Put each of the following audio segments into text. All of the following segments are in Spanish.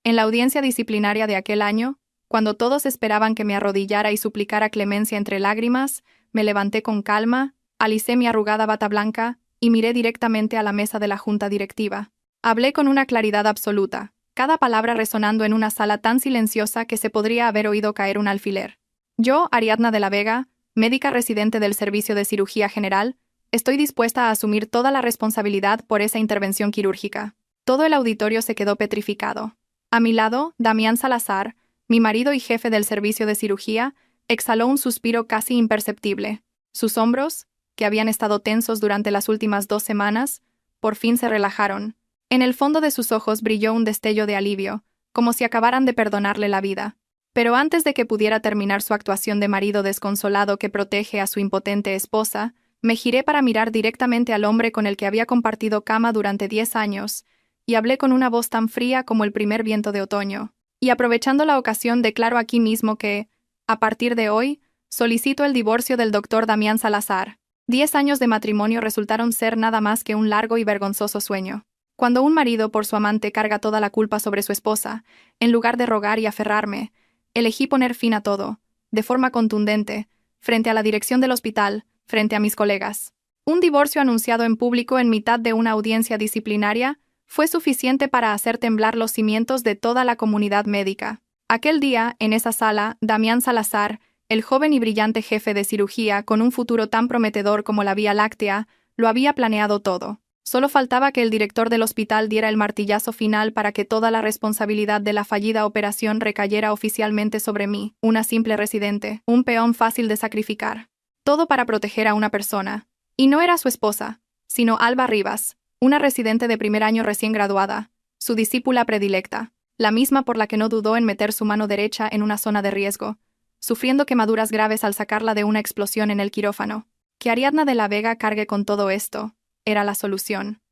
En la audiencia disciplinaria de aquel año, cuando todos esperaban que me arrodillara y suplicara clemencia entre lágrimas, me levanté con calma, alicé mi arrugada bata blanca y miré directamente a la mesa de la junta directiva. Hablé con una claridad absoluta, cada palabra resonando en una sala tan silenciosa que se podría haber oído caer un alfiler. Yo, Ariadna de la Vega, médica residente del Servicio de Cirugía General, estoy dispuesta a asumir toda la responsabilidad por esa intervención quirúrgica. Todo el auditorio se quedó petrificado. A mi lado, Damián Salazar, mi marido y jefe del servicio de cirugía, exhaló un suspiro casi imperceptible. Sus hombros, que habían estado tensos durante las últimas 2 semanas, por fin se relajaron. En el fondo de sus ojos brilló un destello de alivio, como si acabaran de perdonarle la vida. Pero antes de que pudiera terminar su actuación de marido desconsolado que protege a su impotente esposa, me giré para mirar directamente al hombre con el que había compartido cama durante 10 años, y hablé con una voz tan fría como el primer viento de otoño. Y aprovechando la ocasión declaro aquí mismo que, a partir de hoy, solicito el divorcio del doctor Damián Salazar. 10 años de matrimonio resultaron ser nada más que un largo y vergonzoso sueño. Cuando un marido por su amante carga toda la culpa sobre su esposa, en lugar de rogar y aferrarme, elegí poner fin a todo, de forma contundente, frente a la dirección del hospital, frente a mis colegas. Un divorcio anunciado en público en mitad de una audiencia disciplinaria fue suficiente para hacer temblar los cimientos de toda la comunidad médica. Aquel día, en esa sala, Damián Salazar, el joven y brillante jefe de cirugía con un futuro tan prometedor como la Vía Láctea, lo había planeado todo. Solo faltaba que el director del hospital diera el martillazo final para que toda la responsabilidad de la fallida operación recayera oficialmente sobre mí, una simple residente, un peón fácil de sacrificar. Todo para proteger a una persona. Y no era su esposa, sino Alba Rivas, una residente de primer año recién graduada, su discípula predilecta, la misma por la que no dudó en meter su mano derecha en una zona de riesgo, sufriendo quemaduras graves al sacarla de una explosión en el quirófano. Que Ariadna de la Vega cargue con todo esto era la solución.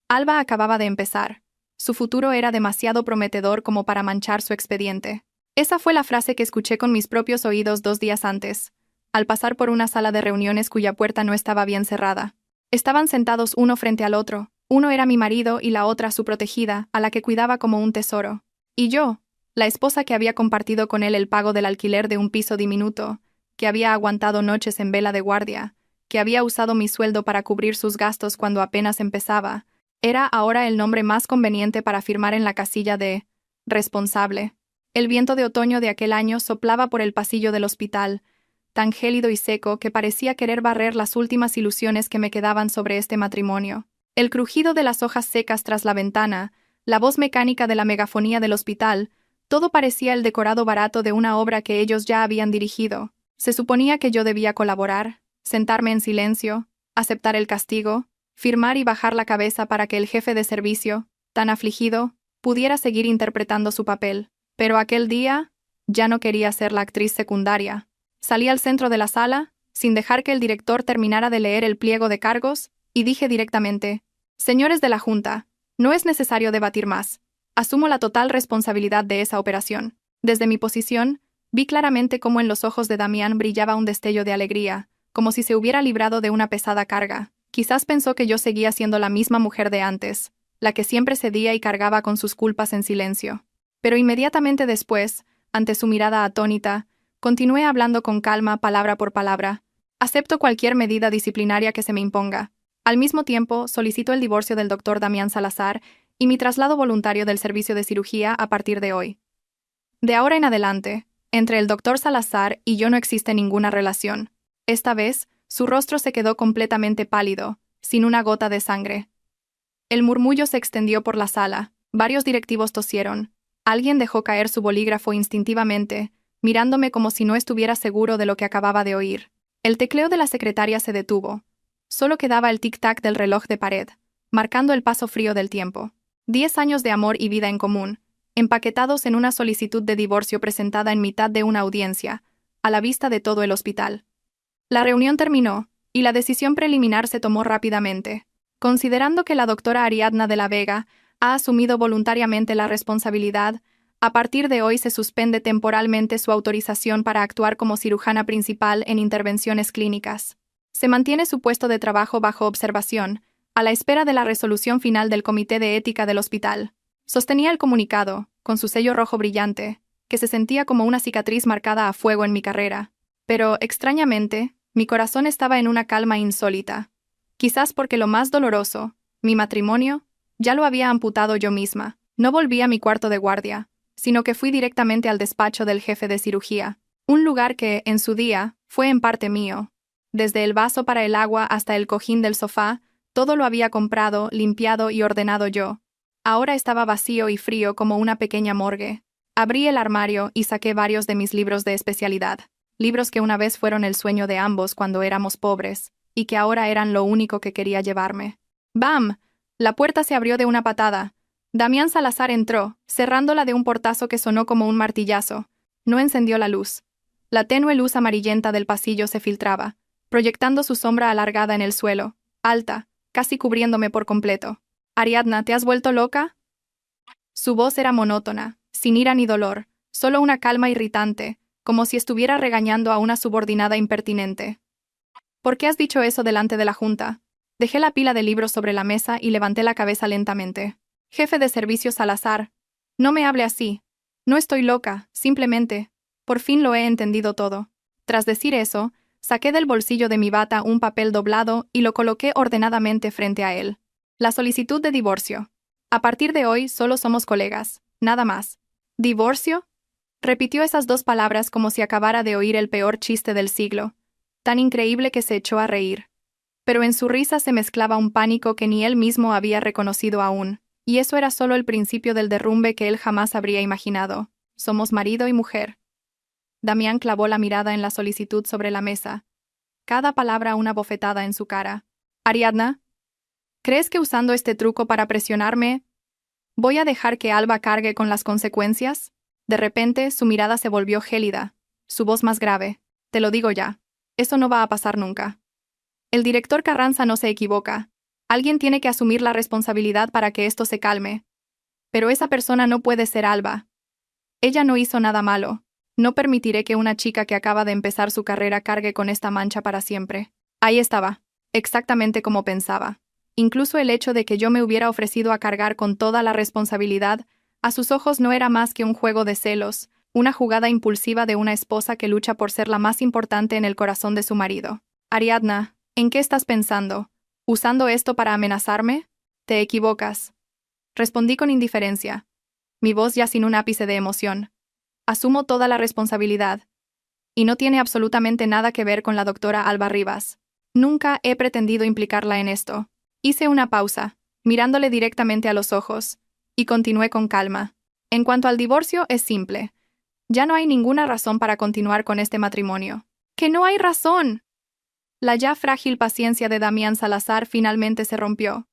Alba acababa de empezar. Su futuro era demasiado prometedor como para manchar su expediente. Esa fue la frase que escuché con mis propios oídos 2 días antes, al pasar por una sala de reuniones cuya puerta no estaba bien cerrada. Estaban sentados uno frente al otro. Uno era mi marido y la otra su protegida, a la que cuidaba como un tesoro. Y yo, la esposa que había compartido con él el pago del alquiler de un piso diminuto, que había aguantado noches en vela de guardia, que había usado mi sueldo para cubrir sus gastos cuando apenas empezaba, era ahora el nombre más conveniente para firmar en la casilla de responsable. El viento de otoño de aquel año soplaba por el pasillo del hospital, tan gélido y seco que parecía querer barrer las últimas ilusiones que me quedaban sobre este matrimonio. El crujido de las hojas secas tras la ventana, la voz mecánica de la megafonía del hospital, todo parecía el decorado barato de una obra que ellos ya habían dirigido. Se suponía que yo debía colaborar, sentarme en silencio, aceptar el castigo, firmar y bajar la cabeza para que el jefe de servicio, tan afligido, pudiera seguir interpretando su papel. Pero aquel día, ya no quería ser la actriz secundaria. Salí al centro de la sala, sin dejar que el director terminara de leer el pliego de cargos, y dije directamente: «Señores de la Junta, no es necesario debatir más. Asumo la total responsabilidad de esa operación». Desde mi posición, vi claramente cómo en los ojos de Damián brillaba un destello de alegría, como si se hubiera librado de una pesada carga. Quizás pensó que yo seguía siendo la misma mujer de antes, la que siempre cedía y cargaba con sus culpas en silencio. Pero inmediatamente después, ante su mirada atónita, continué hablando con calma, palabra por palabra. Acepto cualquier medida disciplinaria que se me imponga. Al mismo tiempo, solicito el divorcio del doctor Damián Salazar y mi traslado voluntario del servicio de cirugía a partir de hoy. De ahora en adelante, entre el doctor Salazar y yo no existe ninguna relación. Esta vez, su rostro se quedó completamente pálido, sin una gota de sangre. El murmullo se extendió por la sala, varios directivos tosieron. Alguien dejó caer su bolígrafo instintivamente, mirándome como si no estuviera seguro de lo que acababa de oír. El tecleo de la secretaria se detuvo. Solo quedaba el tic-tac del reloj de pared, marcando el paso frío del tiempo. 10 años de amor y vida en común, empaquetados en una solicitud de divorcio presentada en mitad de una audiencia, a la vista de todo el hospital. La reunión terminó, y la decisión preliminar se tomó rápidamente. Considerando que la doctora Ariadna de la Vega ha asumido voluntariamente la responsabilidad, a partir de hoy se suspende temporalmente su autorización para actuar como cirujana principal en intervenciones clínicas. Se mantiene su puesto de trabajo bajo observación, a la espera de la resolución final del Comité de Ética del hospital. Sostenía el comunicado, con su sello rojo brillante, que se sentía como una cicatriz marcada a fuego en mi carrera. Pero, extrañamente, mi corazón estaba en una calma insólita. Quizás porque lo más doloroso, mi matrimonio, ya lo había amputado yo misma. No volví a mi cuarto de guardia, sino que fui directamente al despacho del jefe de cirugía, un lugar que, en su día, fue en parte mío. Desde el vaso para el agua hasta el cojín del sofá, todo lo había comprado, limpiado y ordenado yo. Ahora estaba vacío y frío como una pequeña morgue. Abrí el armario y saqué varios de mis libros de especialidad, libros que una vez fueron el sueño de ambos cuando éramos pobres, y que ahora eran lo único que quería llevarme. ¡Bam! La puerta se abrió de una patada. Damián Salazar entró, cerrándola de un portazo que sonó como un martillazo. No encendió la luz. La tenue luz amarillenta del pasillo se filtraba, proyectando su sombra alargada en el suelo, alta, casi cubriéndome por completo. «Ariadna, ¿te has vuelto loca?» Su voz era monótona, sin ira ni dolor, solo una calma irritante, como si estuviera regañando a una subordinada impertinente. «¿Por qué has dicho eso delante de la junta?» Dejé la pila de libros sobre la mesa y levanté la cabeza lentamente. «Jefe de servicio Salazar, no me hable así. No estoy loca, simplemente. Por fin lo he entendido todo». Tras decir eso, saqué del bolsillo de mi bata un papel doblado y lo coloqué ordenadamente frente a él. La solicitud de divorcio. A partir de hoy solo somos colegas, nada más. ¿Divorcio? Repitió esas dos palabras como si acabara de oír el peor chiste del siglo, tan increíble que se echó a reír. Pero en su risa se mezclaba un pánico que ni él mismo había reconocido aún, y eso era solo el principio del derrumbe que él jamás habría imaginado. Somos marido y mujer. Damián clavó la mirada en la solicitud sobre la mesa, cada palabra una bofetada en su cara. «Ariadna, ¿crees que usando este truco para presionarme, voy a dejar que Alba cargue con las consecuencias?» De repente, su mirada se volvió gélida, su voz más grave. «Te lo digo ya. Eso no va a pasar nunca. El director Carranza no se equivoca. Alguien tiene que asumir la responsabilidad para que esto se calme. Pero esa persona no puede ser Alba. Ella no hizo nada malo. No permitiré que una chica que acaba de empezar su carrera cargue con esta mancha para siempre». Ahí estaba, exactamente como pensaba. Incluso el hecho de que yo me hubiera ofrecido a cargar con toda la responsabilidad, a sus ojos no era más que un juego de celos, una jugada impulsiva de una esposa que lucha por ser la más importante en el corazón de su marido. «Ariadna, ¿en qué estás pensando? ¿Usando esto para amenazarme?» «Te equivocas», respondí con indiferencia, mi voz ya sin un ápice de emoción. «Asumo toda la responsabilidad. Y no tiene absolutamente nada que ver con la doctora Alba Rivas. Nunca he pretendido implicarla en esto». Hice una pausa, mirándole directamente a los ojos, y continué con calma. «En cuanto al divorcio, es simple. Ya no hay ninguna razón para continuar con este matrimonio». «¡Que no hay razón!». La ya frágil paciencia de Damián Salazar finalmente se rompió.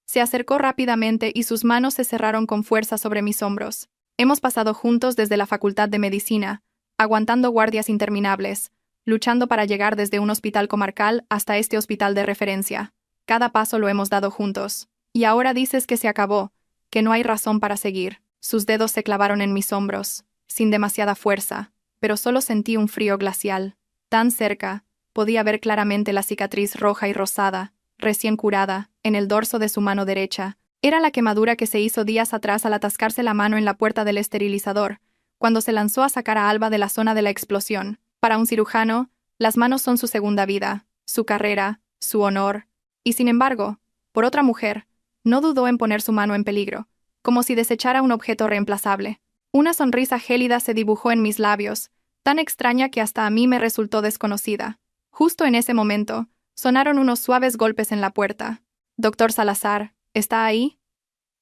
Se acercó rápidamente y sus manos se cerraron con fuerza sobre mis hombros. Hemos pasado juntos desde la Facultad de Medicina, aguantando guardias interminables, luchando para llegar desde un hospital comarcal hasta este hospital de referencia. Cada paso lo hemos dado juntos. Y ahora dices que se acabó, que no hay razón para seguir. Sus dedos se clavaron en mis hombros, sin demasiada fuerza, pero solo sentí un frío glacial. Tan cerca, podía ver claramente la cicatriz roja y rosada, recién curada, en el dorso de su mano derecha. Era la quemadura que se hizo días atrás al atascarse la mano en la puerta del esterilizador, cuando se lanzó a sacar a Alba de la zona de la explosión. Para un cirujano, las manos son su segunda vida, su carrera, su honor. Y sin embargo, por otra mujer, no dudó en poner su mano en peligro, como si desechara un objeto reemplazable. Una sonrisa gélida se dibujó en mis labios, tan extraña que hasta a mí me resultó desconocida. Justo en ese momento, sonaron unos suaves golpes en la puerta. «Doctor Salazar, ¿está ahí?».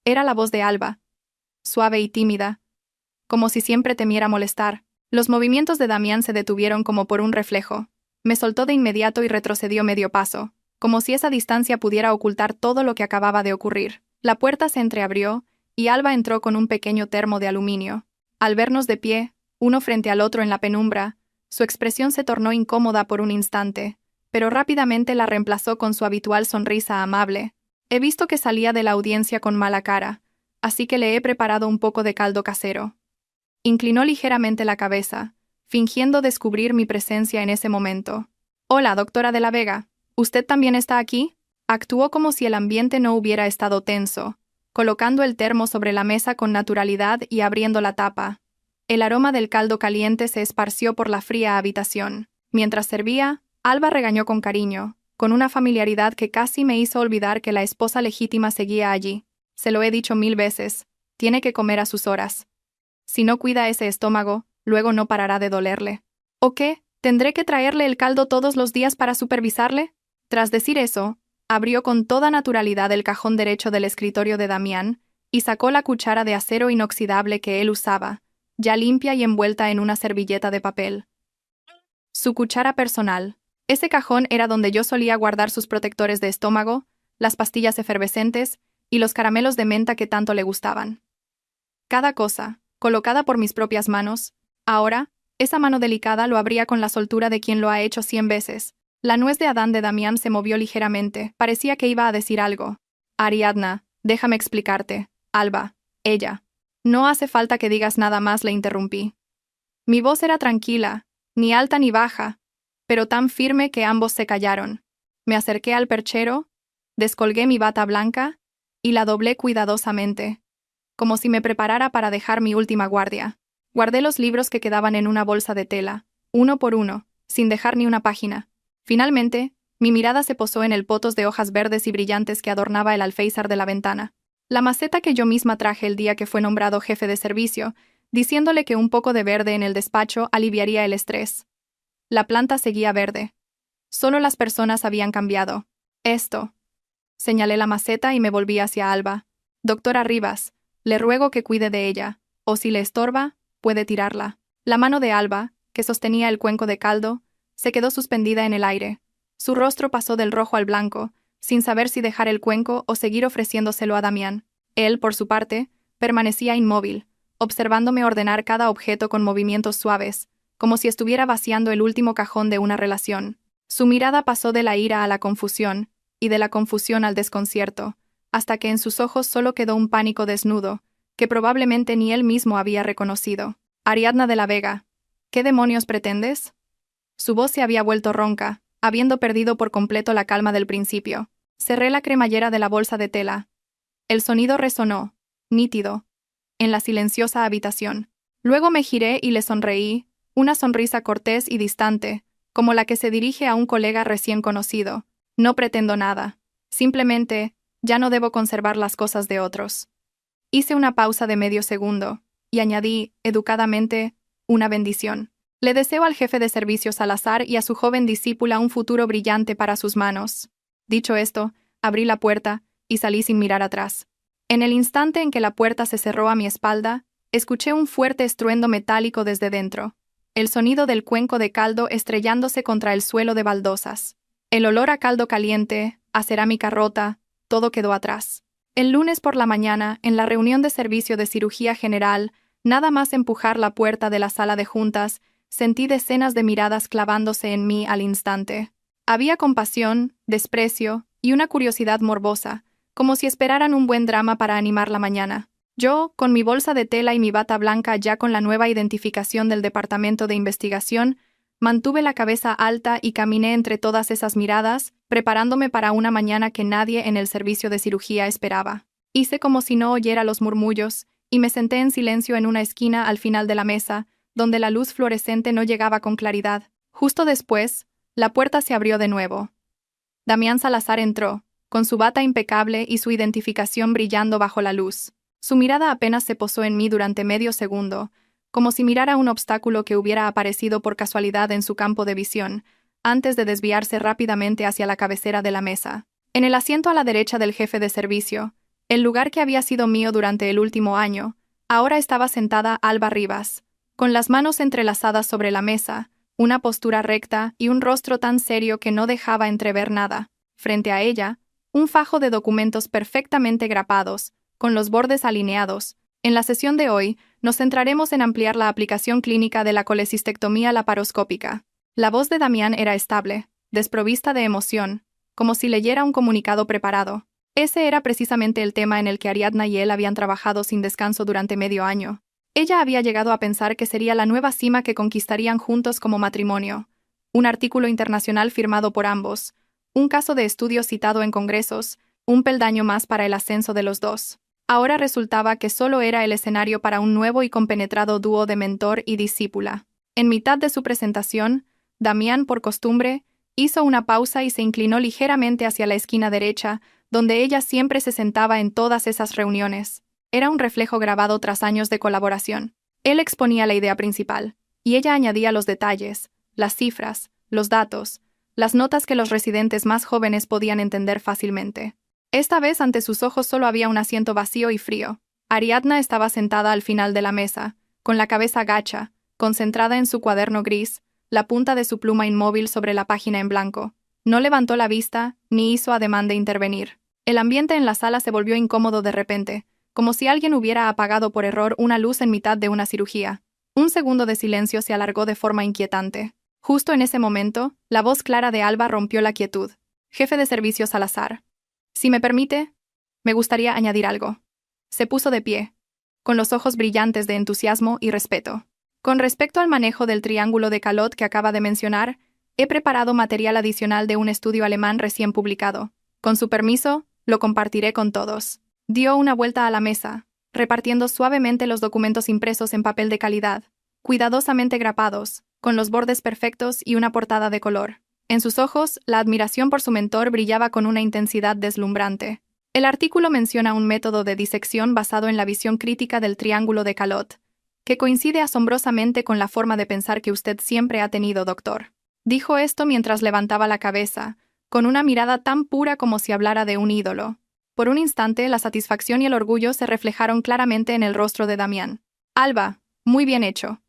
Era la voz de Alba, suave y tímida, como si siempre temiera molestar. Los movimientos de Damián se detuvieron como por un reflejo. Me soltó de inmediato y retrocedió medio paso, como si esa distancia pudiera ocultar todo lo que acababa de ocurrir. La puerta se entreabrió, y Alba entró con un pequeño termo de aluminio. Al vernos de pie, uno frente al otro en la penumbra, su expresión se tornó incómoda por un instante, pero rápidamente la reemplazó con su habitual sonrisa amable. «He visto que salía de la audiencia con mala cara, así que le he preparado un poco de caldo casero». Inclinó ligeramente la cabeza, fingiendo descubrir mi presencia en ese momento. «Hola, doctora de la Vega. ¿Usted también está aquí?». Actuó como si el ambiente no hubiera estado tenso, colocando el termo sobre la mesa con naturalidad y abriendo la tapa. El aroma del caldo caliente se esparció por la fría habitación. Mientras servía, Alba regañó con cariño, con una familiaridad que casi me hizo olvidar que la esposa legítima seguía allí. Se lo he dicho 1000 veces, tiene que comer a sus horas. Si no cuida ese estómago, luego no parará de dolerle. ¿O qué? ¿Tendré que traerle el caldo todos los días para supervisarle? Tras decir eso, abrió con toda naturalidad el cajón derecho del escritorio de Damián y sacó la cuchara de acero inoxidable que él usaba, ya limpia y envuelta en una servilleta de papel. Su cuchara personal. Ese cajón era donde yo solía guardar sus protectores de estómago, las pastillas efervescentes y los caramelos de menta que tanto le gustaban. Cada cosa, colocada por mis propias manos, ahora, esa mano delicada lo abría con la soltura de quien lo ha hecho 100 veces. La nuez de Adán de Damián se movió ligeramente, parecía que iba a decir algo. Ariadna, déjame explicarte. Alba, ella. No hace falta que digas nada más, le interrumpí. Mi voz era tranquila, ni alta ni baja, pero tan firme que ambos se callaron. Me acerqué al perchero, descolgué mi bata blanca y la doblé cuidadosamente, como si me preparara para dejar mi última guardia. Guardé los libros que quedaban en una bolsa de tela, uno por uno, sin dejar ni una página. Finalmente, mi mirada se posó en el potos de hojas verdes y brillantes que adornaba el alféizar de la ventana. La maceta que yo misma traje el día que fue nombrado jefe de servicio, diciéndole que un poco de verde en el despacho aliviaría el estrés. La planta seguía verde. Solo las personas habían cambiado. Esto. Señalé la maceta y me volví hacia Alba. Doctora Rivas, le ruego que cuide de ella, o si le estorba, puede tirarla. La mano de Alba, que sostenía el cuenco de caldo, se quedó suspendida en el aire. Su rostro pasó del rojo al blanco, sin saber si dejar el cuenco o seguir ofreciéndoselo a Damián. Él, por su parte, permanecía inmóvil, observándome ordenar cada objeto con movimientos suaves, como si estuviera vaciando el último cajón de una relación. Su mirada pasó de la ira a la confusión, y de la confusión al desconcierto, hasta que en sus ojos solo quedó un pánico desnudo, que probablemente ni él mismo había reconocido. Ariadna de la Vega, ¿qué demonios pretendes? Su voz se había vuelto ronca, habiendo perdido por completo la calma del principio. Cerré la cremallera de la bolsa de tela. El sonido resonó, nítido, en la silenciosa habitación. Luego me giré y le sonreí, una sonrisa cortés y distante, como la que se dirige a un colega recién conocido. No pretendo nada. Simplemente, ya no debo conservar las cosas de otros. Hice una pausa de medio segundo, y añadí, educadamente, una bendición. Le deseo al jefe de servicio Salazar y a su joven discípula un futuro brillante para sus manos. Dicho esto, abrí la puerta y salí sin mirar atrás. En el instante en que la puerta se cerró a mi espalda, escuché un fuerte estruendo metálico desde dentro, el sonido del cuenco de caldo estrellándose contra el suelo de baldosas. El olor a caldo caliente, a cerámica rota, todo quedó atrás. El lunes por la mañana, en la reunión de servicio de cirugía general, nada más empujar la puerta de la sala de juntas, sentí decenas de miradas clavándose en mí al instante. Había compasión, desprecio y una curiosidad morbosa, como si esperaran un buen drama para animar la mañana. Yo, con mi bolsa de tela y mi bata blanca ya con la nueva identificación del Departamento de Investigación, mantuve la cabeza alta y caminé entre todas esas miradas, preparándome para una mañana que nadie en el servicio de cirugía esperaba. Hice como si no oyera los murmullos, y me senté en silencio en una esquina al final de la mesa, donde la luz fluorescente no llegaba con claridad. Justo después, la puerta se abrió de nuevo. Damián Salazar entró, con su bata impecable y su identificación brillando bajo la luz. Su mirada apenas se posó en mí durante medio segundo, como si mirara un obstáculo que hubiera aparecido por casualidad en su campo de visión, antes de desviarse rápidamente hacia la cabecera de la mesa. En el asiento a la derecha del jefe de servicio, el lugar que había sido mío durante el último año, ahora estaba sentada Alba Rivas, con las manos entrelazadas sobre la mesa, una postura recta y un rostro tan serio que no dejaba entrever nada. Frente a ella, un fajo de documentos perfectamente grapados, con los bordes alineados. En la sesión de hoy, nos centraremos en ampliar la aplicación clínica de la colecistectomía laparoscópica. La voz de Damián era estable, desprovista de emoción, como si leyera un comunicado preparado. Ese era precisamente el tema en el que Ariadna y él habían trabajado sin descanso durante medio año. Ella había llegado a pensar que sería la nueva cima que conquistarían juntos como matrimonio. Un artículo internacional firmado por ambos, un caso de estudio citado en congresos, un peldaño más para el ascenso de los dos. Ahora resultaba que solo era el escenario para un nuevo y compenetrado dúo de mentor y discípula. En mitad de su presentación, Damián, por costumbre, hizo una pausa y se inclinó ligeramente hacia la esquina derecha, donde ella siempre se sentaba en todas esas reuniones. Era un reflejo grabado tras años de colaboración. Él exponía la idea principal, y ella añadía los detalles, las cifras, los datos, las notas que los residentes más jóvenes podían entender fácilmente. Esta vez ante sus ojos solo había un asiento vacío y frío. Ariadna estaba sentada al final de la mesa, con la cabeza gacha, concentrada en su cuaderno gris, la punta de su pluma inmóvil sobre la página en blanco. No levantó la vista, ni hizo ademán de intervenir. El ambiente en la sala se volvió incómodo de repente, como si alguien hubiera apagado por error una luz en mitad de una cirugía. Un segundo de silencio se alargó de forma inquietante. Justo en ese momento, la voz clara de Alba rompió la quietud. Jefe de servicio Salazar. Si me permite, me gustaría añadir algo. Se puso de pie, con los ojos brillantes de entusiasmo y respeto. Con respecto al manejo del triángulo de Calot que acaba de mencionar, he preparado material adicional de un estudio alemán recién publicado. Con su permiso, lo compartiré con todos. Dio una vuelta a la mesa, repartiendo suavemente los documentos impresos en papel de calidad, cuidadosamente grapados, con los bordes perfectos y una portada de color. En sus ojos, la admiración por su mentor brillaba con una intensidad deslumbrante. El artículo menciona un método de disección basado en la visión crítica del triángulo de Calot, que coincide asombrosamente con la forma de pensar que usted siempre ha tenido, doctor. Dijo esto mientras levantaba la cabeza, con una mirada tan pura como si hablara de un ídolo. Por un instante, la satisfacción y el orgullo se reflejaron claramente en el rostro de Damián. Alba, muy bien hecho.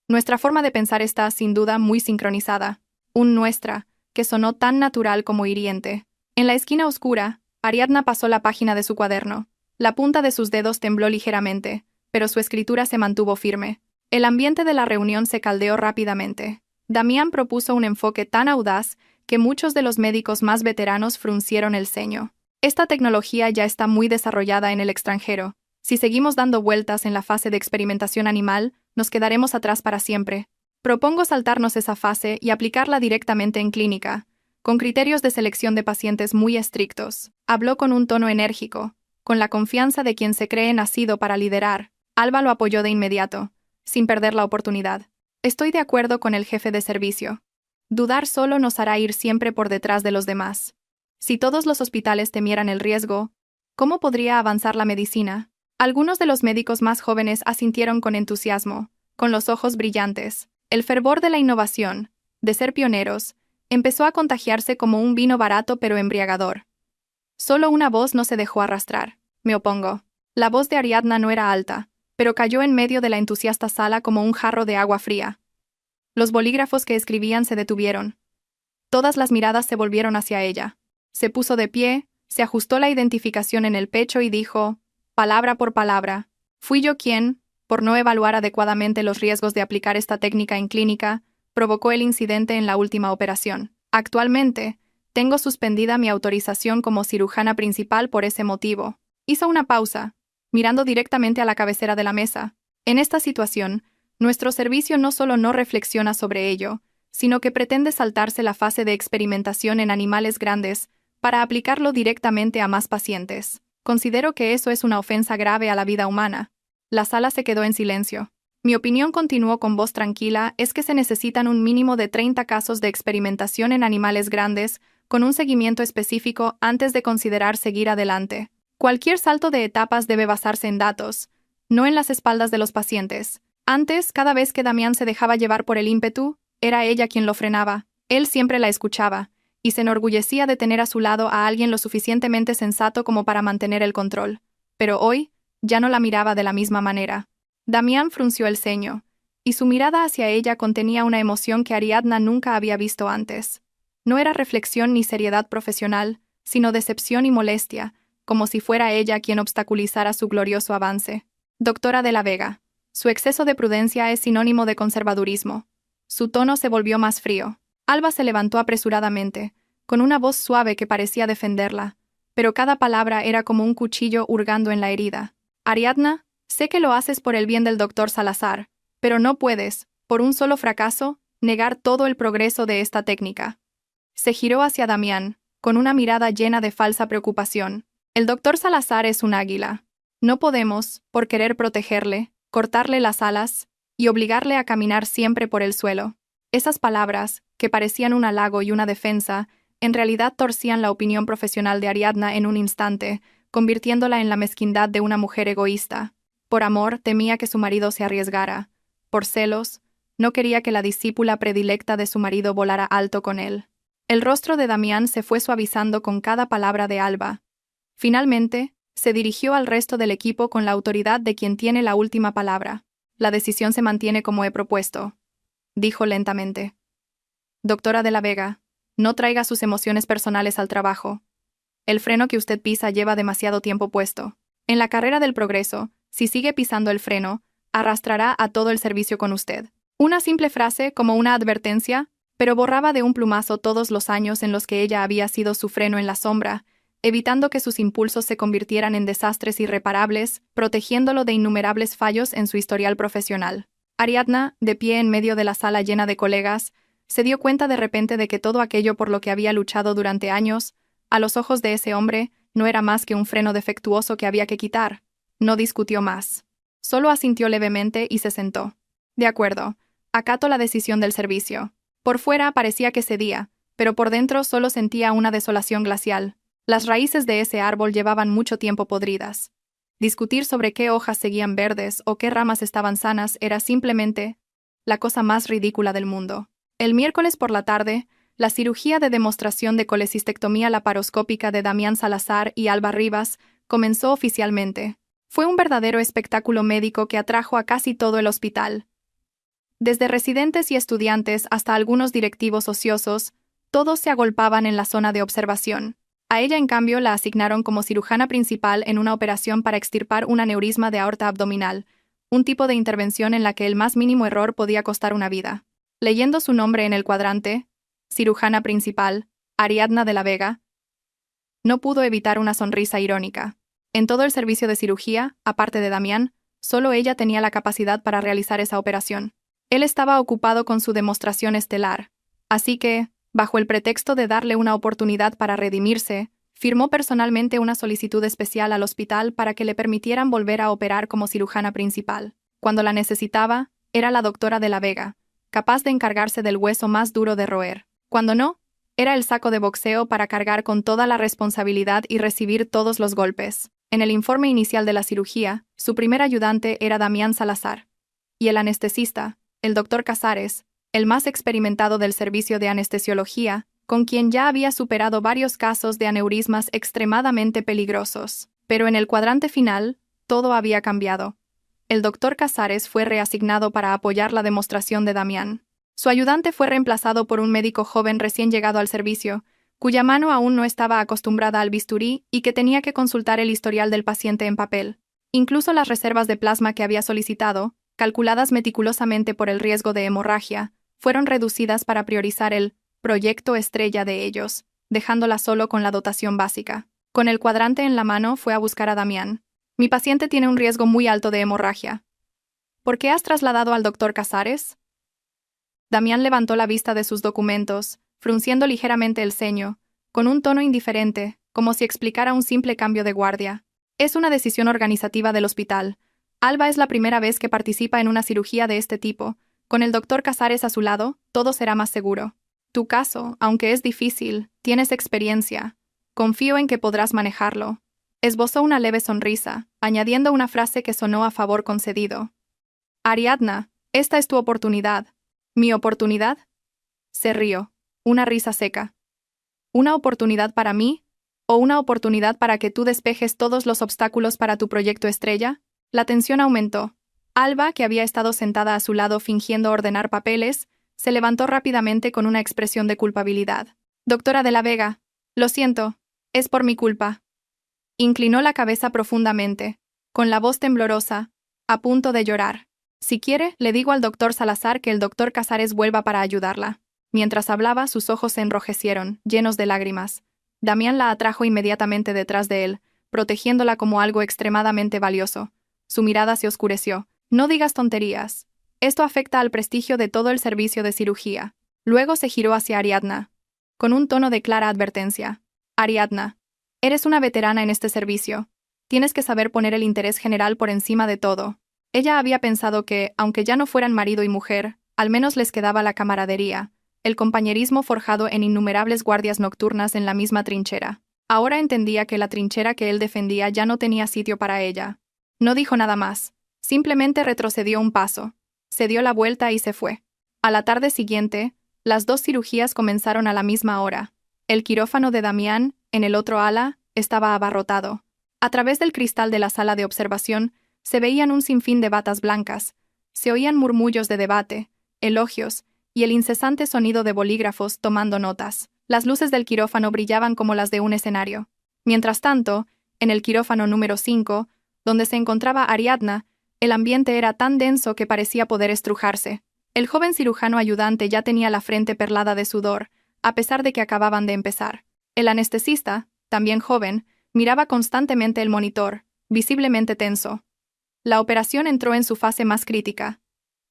Nuestra forma de pensar está, sin duda, muy sincronizada. Nuestra, que sonó tan natural como hiriente. En la esquina oscura, Ariadna pasó la página de su cuaderno. La punta de sus dedos tembló ligeramente, pero su escritura se mantuvo firme. El ambiente de la reunión se caldeó rápidamente. Damián propuso un enfoque tan audaz que muchos de los médicos más veteranos fruncieron el ceño. Esta tecnología ya está muy desarrollada en el extranjero. Si seguimos dando vueltas en la fase de experimentación animal, nos quedaremos atrás para siempre. Propongo saltarnos esa fase y aplicarla directamente en clínica, con criterios de selección de pacientes muy estrictos. Habló con un tono enérgico, con la confianza de quien se cree nacido para liderar. Alba lo apoyó de inmediato, sin perder la oportunidad. Estoy de acuerdo con el jefe de servicio. Dudar solo nos hará ir siempre por detrás de los demás. Si todos los hospitales temieran el riesgo, ¿cómo podría avanzar la medicina? Algunos de los médicos más jóvenes asintieron con entusiasmo, con los ojos brillantes. El fervor de la innovación, de ser pioneros, empezó a contagiarse como un vino barato pero embriagador. Solo una voz no se dejó arrastrar. Me opongo. La voz de Ariadna no era alta, pero cayó en medio de la entusiasta sala como un jarro de agua fría. Los bolígrafos que escribían se detuvieron. Todas las miradas se volvieron hacia ella. Se puso de pie, se ajustó la identificación en el pecho y dijo, palabra por palabra, fui yo quien, por no evaluar adecuadamente los riesgos de aplicar esta técnica en clínica, provocó el incidente en la última operación. Actualmente, tengo suspendida mi autorización como cirujana principal por ese motivo. Hizo una pausa, mirando directamente a la cabecera de la mesa. En esta situación, nuestro servicio no solo no reflexiona sobre ello, sino que pretende saltarse la fase de experimentación en animales grandes para aplicarlo directamente a más pacientes. Considero que eso es una ofensa grave a la vida humana. La sala se quedó en silencio. Mi opinión, continuó con voz tranquila, es que se necesitan un mínimo de 30 casos de experimentación en animales grandes, con un seguimiento específico antes de considerar seguir adelante. Cualquier salto de etapas debe basarse en datos, no en las espaldas de los pacientes. Antes, cada vez que Damián se dejaba llevar por el ímpetu, era ella quien lo frenaba. Él siempre la escuchaba, y se enorgullecía de tener a su lado a alguien lo suficientemente sensato como para mantener el control. Pero hoy, ya no la miraba de la misma manera. Damián frunció el ceño, y su mirada hacia ella contenía una emoción que Ariadna nunca había visto antes. No era reflexión ni seriedad profesional, sino decepción y molestia, como si fuera ella quien obstaculizara su glorioso avance. Doctora de la Vega, su exceso de prudencia es sinónimo de conservadurismo. Su tono se volvió más frío. Alba se levantó apresuradamente, con una voz suave que parecía defenderla, pero cada palabra era como un cuchillo hurgando en la herida. Ariadna, sé que lo haces por el bien del doctor Salazar, pero no puedes, por un solo fracaso, negar todo el progreso de esta técnica. Se giró hacia Damián, con una mirada llena de falsa preocupación. El doctor Salazar es un águila. No podemos, por querer protegerle, cortarle las alas y obligarle a caminar siempre por el suelo. Esas palabras, que parecían un halago y una defensa, en realidad torcían la opinión profesional de Ariadna en un instante, convirtiéndola en la mezquindad de una mujer egoísta. Por amor, temía que su marido se arriesgara. Por celos, no quería que la discípula predilecta de su marido volara alto con él. El rostro de Damián se fue suavizando con cada palabra de Alba. Finalmente, se dirigió al resto del equipo con la autoridad de quien tiene la última palabra. La decisión se mantiene como he propuesto, dijo lentamente. Doctora de la Vega, no traiga sus emociones personales al trabajo. El freno que usted pisa lleva demasiado tiempo puesto. En la carrera del progreso, si sigue pisando el freno, arrastrará a todo el servicio con usted. Una simple frase como una advertencia, pero borraba de un plumazo todos los años en los que ella había sido su freno en la sombra, evitando que sus impulsos se convirtieran en desastres irreparables, protegiéndolo de innumerables fallos en su historial profesional. Ariadna, de pie en medio de la sala llena de colegas, se dio cuenta de repente de que todo aquello por lo que había luchado durante años, a los ojos de ese hombre, no era más que un freno defectuoso que había que quitar. No discutió más. Solo asintió levemente y se sentó. De acuerdo, acato la decisión del servicio. Por fuera parecía que cedía, pero por dentro solo sentía una desolación glacial. Las raíces de ese árbol llevaban mucho tiempo podridas. Discutir sobre qué hojas seguían verdes o qué ramas estaban sanas era simplemente la cosa más ridícula del mundo. El miércoles por la tarde, la cirugía de demostración de colecistectomía laparoscópica de Damián Salazar y Alba Rivas comenzó oficialmente. Fue un verdadero espectáculo médico que atrajo a casi todo el hospital. Desde residentes y estudiantes hasta algunos directivos ociosos, todos se agolpaban en la zona de observación. A ella, en cambio, la asignaron como cirujana principal en una operación para extirpar un aneurisma de aorta abdominal, un tipo de intervención en la que el más mínimo error podía costar una vida. Leyendo su nombre en el cuadrante, cirujana principal, Ariadna de la Vega, no pudo evitar una sonrisa irónica. En todo el servicio de cirugía, aparte de Damián, solo ella tenía la capacidad para realizar esa operación. Él estaba ocupado con su demostración estelar, así que, bajo el pretexto de darle una oportunidad para redimirse, firmó personalmente una solicitud especial al hospital para que le permitieran volver a operar como cirujana principal. Cuando la necesitaba, era la doctora de la Vega, capaz de encargarse del hueso más duro de roer. Cuando no, era el saco de boxeo para cargar con toda la responsabilidad y recibir todos los golpes. En el informe inicial de la cirugía, su primer ayudante era Damián Salazar, y el anestesista, el doctor Casares, el más experimentado del servicio de anestesiología, con quien ya había superado varios casos de aneurismas extremadamente peligrosos. Pero en el cuadrante final, todo había cambiado. El doctor Casares fue reasignado para apoyar la demostración de Damián. Su ayudante fue reemplazado por un médico joven recién llegado al servicio, cuya mano aún no estaba acostumbrada al bisturí y que tenía que consultar el historial del paciente en papel. Incluso las reservas de plasma que había solicitado, calculadas meticulosamente por el riesgo de hemorragia, fueron reducidas para priorizar el proyecto estrella de ellos, dejándola solo con la dotación básica. Con el cuadrante en la mano fue a buscar a Damián. Mi paciente tiene un riesgo muy alto de hemorragia. ¿Por qué has trasladado al doctor Casares? Damián levantó la vista de sus documentos, frunciendo ligeramente el ceño, con un tono indiferente, como si explicara un simple cambio de guardia. Es una decisión organizativa del hospital. Alba es la primera vez que participa en una cirugía de este tipo. Con el doctor Casares a su lado, todo será más seguro. Tu caso, aunque es difícil, tienes experiencia. Confío en que podrás manejarlo. Esbozó una leve sonrisa, añadiendo una frase que sonó a favor concedido. Ariadna, esta es tu oportunidad. ¿Mi oportunidad? Se rió. Una risa seca. ¿Una oportunidad para mí? ¿O una oportunidad para que tú despejes todos los obstáculos para tu proyecto estrella? La tensión aumentó. Alba, que había estado sentada a su lado fingiendo ordenar papeles, se levantó rápidamente con una expresión de culpabilidad. Doctora de la Vega, lo siento, es por mi culpa. Inclinó la cabeza profundamente, con la voz temblorosa, a punto de llorar. Si quiere, le digo al doctor Salazar que el doctor Casares vuelva para ayudarla. Mientras hablaba, sus ojos se enrojecieron, llenos de lágrimas. Damián la atrajo inmediatamente detrás de él, protegiéndola como algo extremadamente valioso. Su mirada se oscureció. No digas tonterías. Esto afecta al prestigio de todo el servicio de cirugía. Luego se giró hacia Ariadna, con un tono de clara advertencia. Ariadna, eres una veterana en este servicio. Tienes que saber poner el interés general por encima de todo. Ella había pensado que, aunque ya no fueran marido y mujer, al menos les quedaba la camaradería, el compañerismo forjado en innumerables guardias nocturnas en la misma trinchera. Ahora entendía que la trinchera que él defendía ya no tenía sitio para ella. No dijo nada más. Simplemente retrocedió un paso. Se dio la vuelta y se fue. A la tarde siguiente, las dos cirugías comenzaron a la misma hora. El quirófano de Damián, en el otro ala, estaba abarrotado. A través del cristal de la sala de observación, se veían un sinfín de batas blancas. Se oían murmullos de debate, elogios, y el incesante sonido de bolígrafos tomando notas. Las luces del quirófano brillaban como las de un escenario. Mientras tanto, en el quirófano número 5, donde se encontraba Ariadna, el ambiente era tan denso que parecía poder estrujarse. El joven cirujano ayudante ya tenía la frente perlada de sudor, a pesar de que acababan de empezar. El anestesista, también joven, miraba constantemente el monitor, visiblemente tenso. La operación entró en su fase más crítica.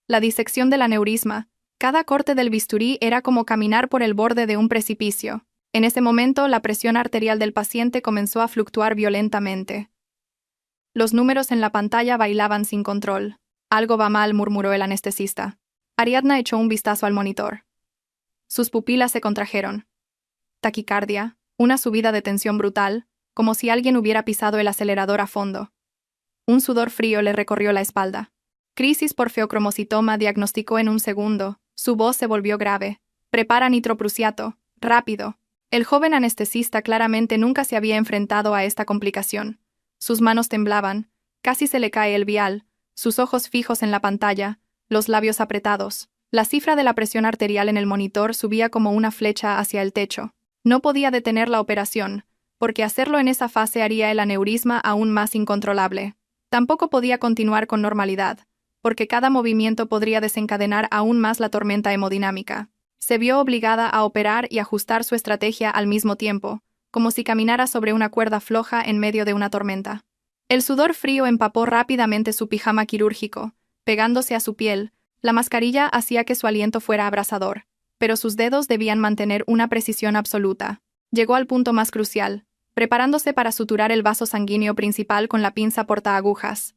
La disección del aneurisma. Cada corte del bisturí era como caminar por el borde de un precipicio. En ese momento, la presión arterial del paciente comenzó a fluctuar violentamente. Los números en la pantalla bailaban sin control. Algo va mal, murmuró el anestesista. Ariadna echó un vistazo al monitor. Sus pupilas se contrajeron. Taquicardia, una subida de tensión brutal, como si alguien hubiera pisado el acelerador a fondo. Un sudor frío le recorrió la espalda. Crisis por feocromocitoma, diagnosticó en un segundo. Su voz se volvió grave. Prepara nitroprusiato. Rápido. El joven anestesista claramente nunca se había enfrentado a esta complicación. Sus manos temblaban. Casi se le cae el vial. Sus ojos fijos en la pantalla. Los labios apretados. La cifra de la presión arterial en el monitor subía como una flecha hacia el techo. No podía detener la operación, porque hacerlo en esa fase haría el aneurisma aún más incontrolable. Tampoco podía continuar con normalidad, porque cada movimiento podría desencadenar aún más la tormenta hemodinámica. Se vio obligada a operar y ajustar su estrategia al mismo tiempo, como si caminara sobre una cuerda floja en medio de una tormenta. El sudor frío empapó rápidamente su pijama quirúrgico, pegándose a su piel. La mascarilla hacía que su aliento fuera abrasador, pero sus dedos debían mantener una precisión absoluta. Llegó al punto más crucial, preparándose para suturar el vaso sanguíneo principal con la pinza portaagujas.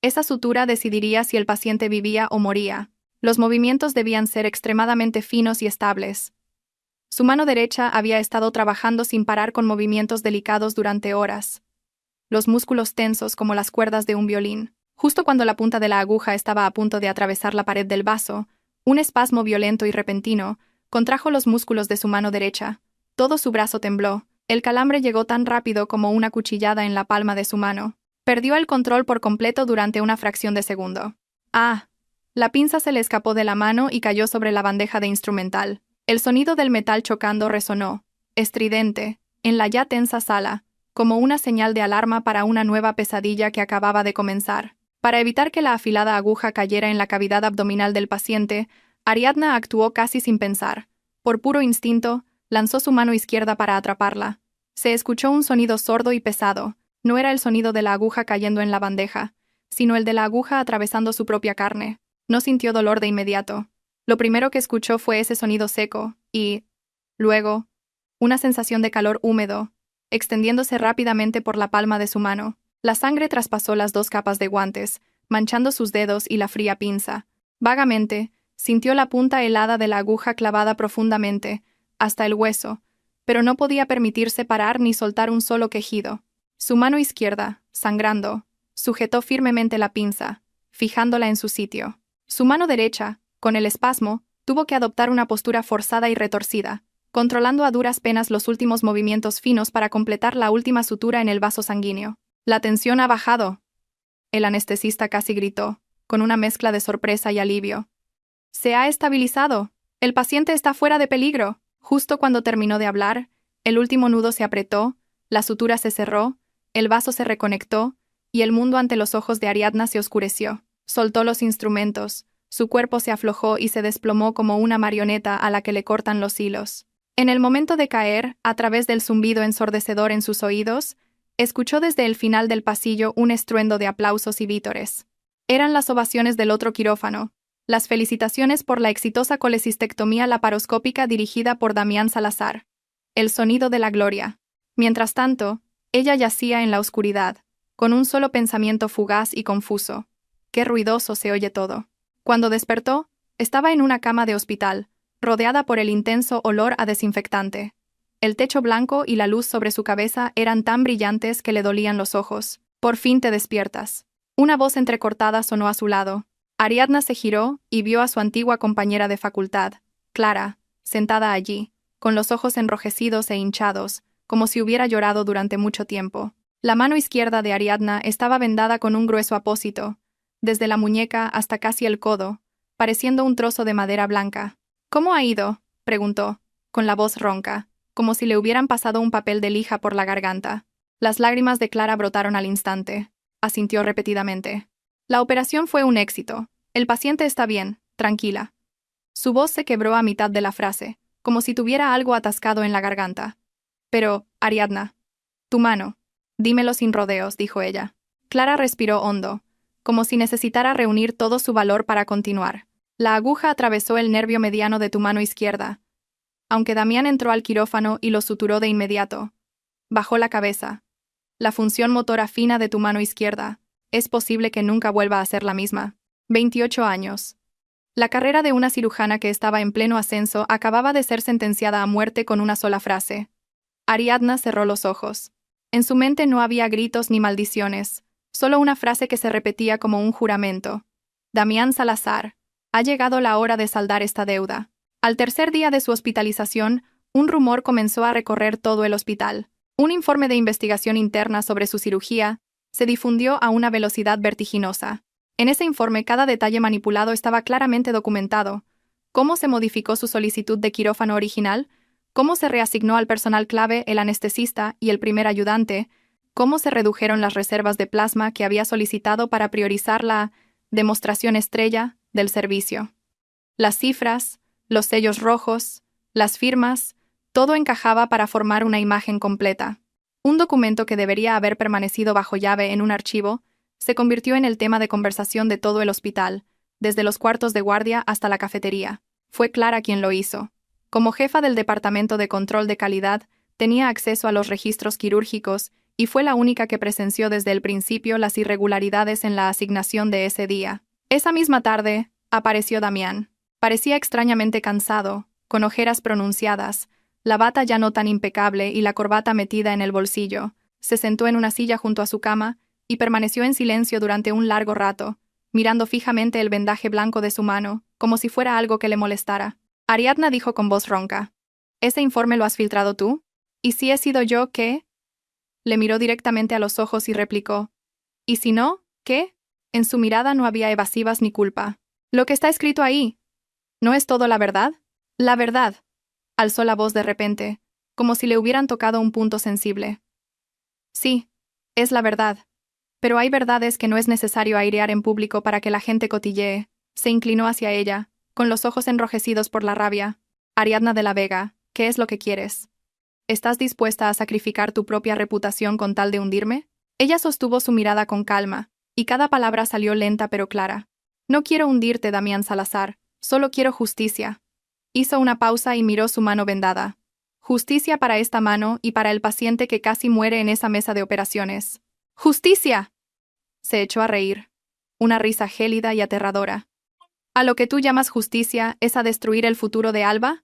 Esa sutura decidiría si el paciente vivía o moría. Los movimientos debían ser extremadamente finos y estables. Su mano derecha había estado trabajando sin parar con movimientos delicados durante horas. Los músculos tensos como las cuerdas de un violín. Justo cuando la punta de la aguja estaba a punto de atravesar la pared del vaso, un espasmo violento y repentino contrajo los músculos de su mano derecha. Todo su brazo tembló. El calambre llegó tan rápido como una cuchillada en la palma de su mano. Perdió el control por completo durante una fracción de segundo. ¡Ah! La pinza se le escapó de la mano y cayó sobre la bandeja de instrumental. El sonido del metal chocando resonó, estridente, en la ya tensa sala, como una señal de alarma para una nueva pesadilla que acababa de comenzar. Para evitar que la afilada aguja cayera en la cavidad abdominal del paciente, Ariadna actuó casi sin pensar. Por puro instinto, lanzó su mano izquierda para atraparla. Se escuchó un sonido sordo y pesado. No era el sonido de la aguja cayendo en la bandeja, sino el de la aguja atravesando su propia carne. No sintió dolor de inmediato. Lo primero que escuchó fue ese sonido seco, y, luego, una sensación de calor húmedo, extendiéndose rápidamente por la palma de su mano. La sangre traspasó las dos capas de guantes, manchando sus dedos y la fría pinza. Vagamente, sintió la punta helada de la aguja clavada profundamente, hasta el hueso, pero no podía permitirse parar ni soltar un solo quejido. Su mano izquierda, sangrando, sujetó firmemente la pinza, fijándola en su sitio. Su mano derecha, con el espasmo, tuvo que adoptar una postura forzada y retorcida, controlando a duras penas los últimos movimientos finos para completar la última sutura en el vaso sanguíneo. La tensión ha bajado. El anestesista casi gritó, con una mezcla de sorpresa y alivio. Se ha estabilizado. El paciente está fuera de peligro. Justo cuando terminó de hablar, el último nudo se apretó, la sutura se cerró, el vaso se reconectó, y el mundo ante los ojos de Ariadna se oscureció. Soltó los instrumentos, su cuerpo se aflojó y se desplomó como una marioneta a la que le cortan los hilos. En el momento de caer, a través del zumbido ensordecedor en sus oídos, escuchó desde el final del pasillo un estruendo de aplausos y vítores. Eran las ovaciones del otro quirófano, las felicitaciones por la exitosa colecistectomía laparoscópica dirigida por Damián Salazar. El sonido de la gloria. Mientras tanto, ella yacía en la oscuridad, con un solo pensamiento fugaz y confuso. Qué ruidoso se oye todo. Cuando despertó, estaba en una cama de hospital, rodeada por el intenso olor a desinfectante. El techo blanco y la luz sobre su cabeza eran tan brillantes que le dolían los ojos. «Por fin te despiertas». Una voz entrecortada sonó a su lado. Ariadna se giró y vio a su antigua compañera de facultad, Clara, sentada allí, con los ojos enrojecidos e hinchados, como si hubiera llorado durante mucho tiempo. La mano izquierda de Ariadna estaba vendada con un grueso apósito, desde la muñeca hasta casi el codo, pareciendo un trozo de madera blanca. «¿Cómo ha ido?», preguntó, con la voz ronca, como si le hubieran pasado un papel de lija por la garganta. Las lágrimas de Clara brotaron al instante. Asintió repetidamente. «La operación fue un éxito. El paciente está bien, tranquila». Su voz se quebró a mitad de la frase, como si tuviera algo atascado en la garganta. «Pero, Ariadna, tu mano». «Dímelo sin rodeos», dijo ella. Clara respiró hondo, como si necesitara reunir todo su valor para continuar. «La aguja atravesó el nervio mediano de tu mano izquierda. Aunque Damián entró al quirófano y lo suturó de inmediato. Bajó la cabeza. La función motora fina de tu mano izquierda. Es posible que nunca vuelva a ser la misma». 28 años. La carrera de una cirujana que estaba en pleno ascenso acababa de ser sentenciada a muerte con una sola frase. Ariadna cerró los ojos. En su mente no había gritos ni maldiciones, solo una frase que se repetía como un juramento. «Damián Salazar, ha llegado la hora de saldar esta deuda». Al tercer día de su hospitalización, un rumor comenzó a recorrer todo el hospital. Un informe de investigación interna sobre su cirugía se difundió a una velocidad vertiginosa. En ese informe cada detalle manipulado estaba claramente documentado. Cómo se modificó su solicitud de quirófano original, cómo se reasignó al personal clave el anestesista y el primer ayudante, cómo se redujeron las reservas de plasma que había solicitado para priorizar la demostración estrella del servicio. Las cifras, los sellos rojos, las firmas, todo encajaba para formar una imagen completa. Un documento que debería haber permanecido bajo llave en un archivo se convirtió en el tema de conversación de todo el hospital, desde los cuartos de guardia hasta la cafetería. Fue Clara quien lo hizo. Como jefa del Departamento de Control de Calidad, tenía acceso a los registros quirúrgicos y fue la única que presenció desde el principio las irregularidades en la asignación de ese día. Esa misma tarde, apareció Damián. Parecía extrañamente cansado, con ojeras pronunciadas, la bata ya no tan impecable y la corbata metida en el bolsillo. Se sentó en una silla junto a su cama y permaneció en silencio durante un largo rato, mirando fijamente el vendaje blanco de su mano, como si fuera algo que le molestara. Ariadna dijo con voz ronca: «¿Ese informe lo has filtrado tú? ¿Y si he sido yo, qué?». Le miró directamente a los ojos y replicó: «¿Y si no, qué?». En su mirada no había evasivas ni culpa. «Lo que está escrito ahí, ¿no es todo la verdad?». «La verdad», alzó la voz de repente, como si le hubieran tocado un punto sensible. «Sí, es la verdad. Pero hay verdades que no es necesario airear en público para que la gente cotillee». Se inclinó hacia ella, con los ojos enrojecidos por la rabia. «Ariadna de la Vega, ¿qué es lo que quieres? ¿Estás dispuesta a sacrificar tu propia reputación con tal de hundirme?». Ella sostuvo su mirada con calma, y cada palabra salió lenta pero clara. «No quiero hundirte, Damián Salazar, solo quiero justicia». Hizo una pausa y miró su mano vendada. «Justicia para esta mano y para el paciente que casi muere en esa mesa de operaciones». «¡Justicia!». Se echó a reír. Una risa gélida y aterradora. «¿A lo que tú llamas justicia es a destruir el futuro de Alba?».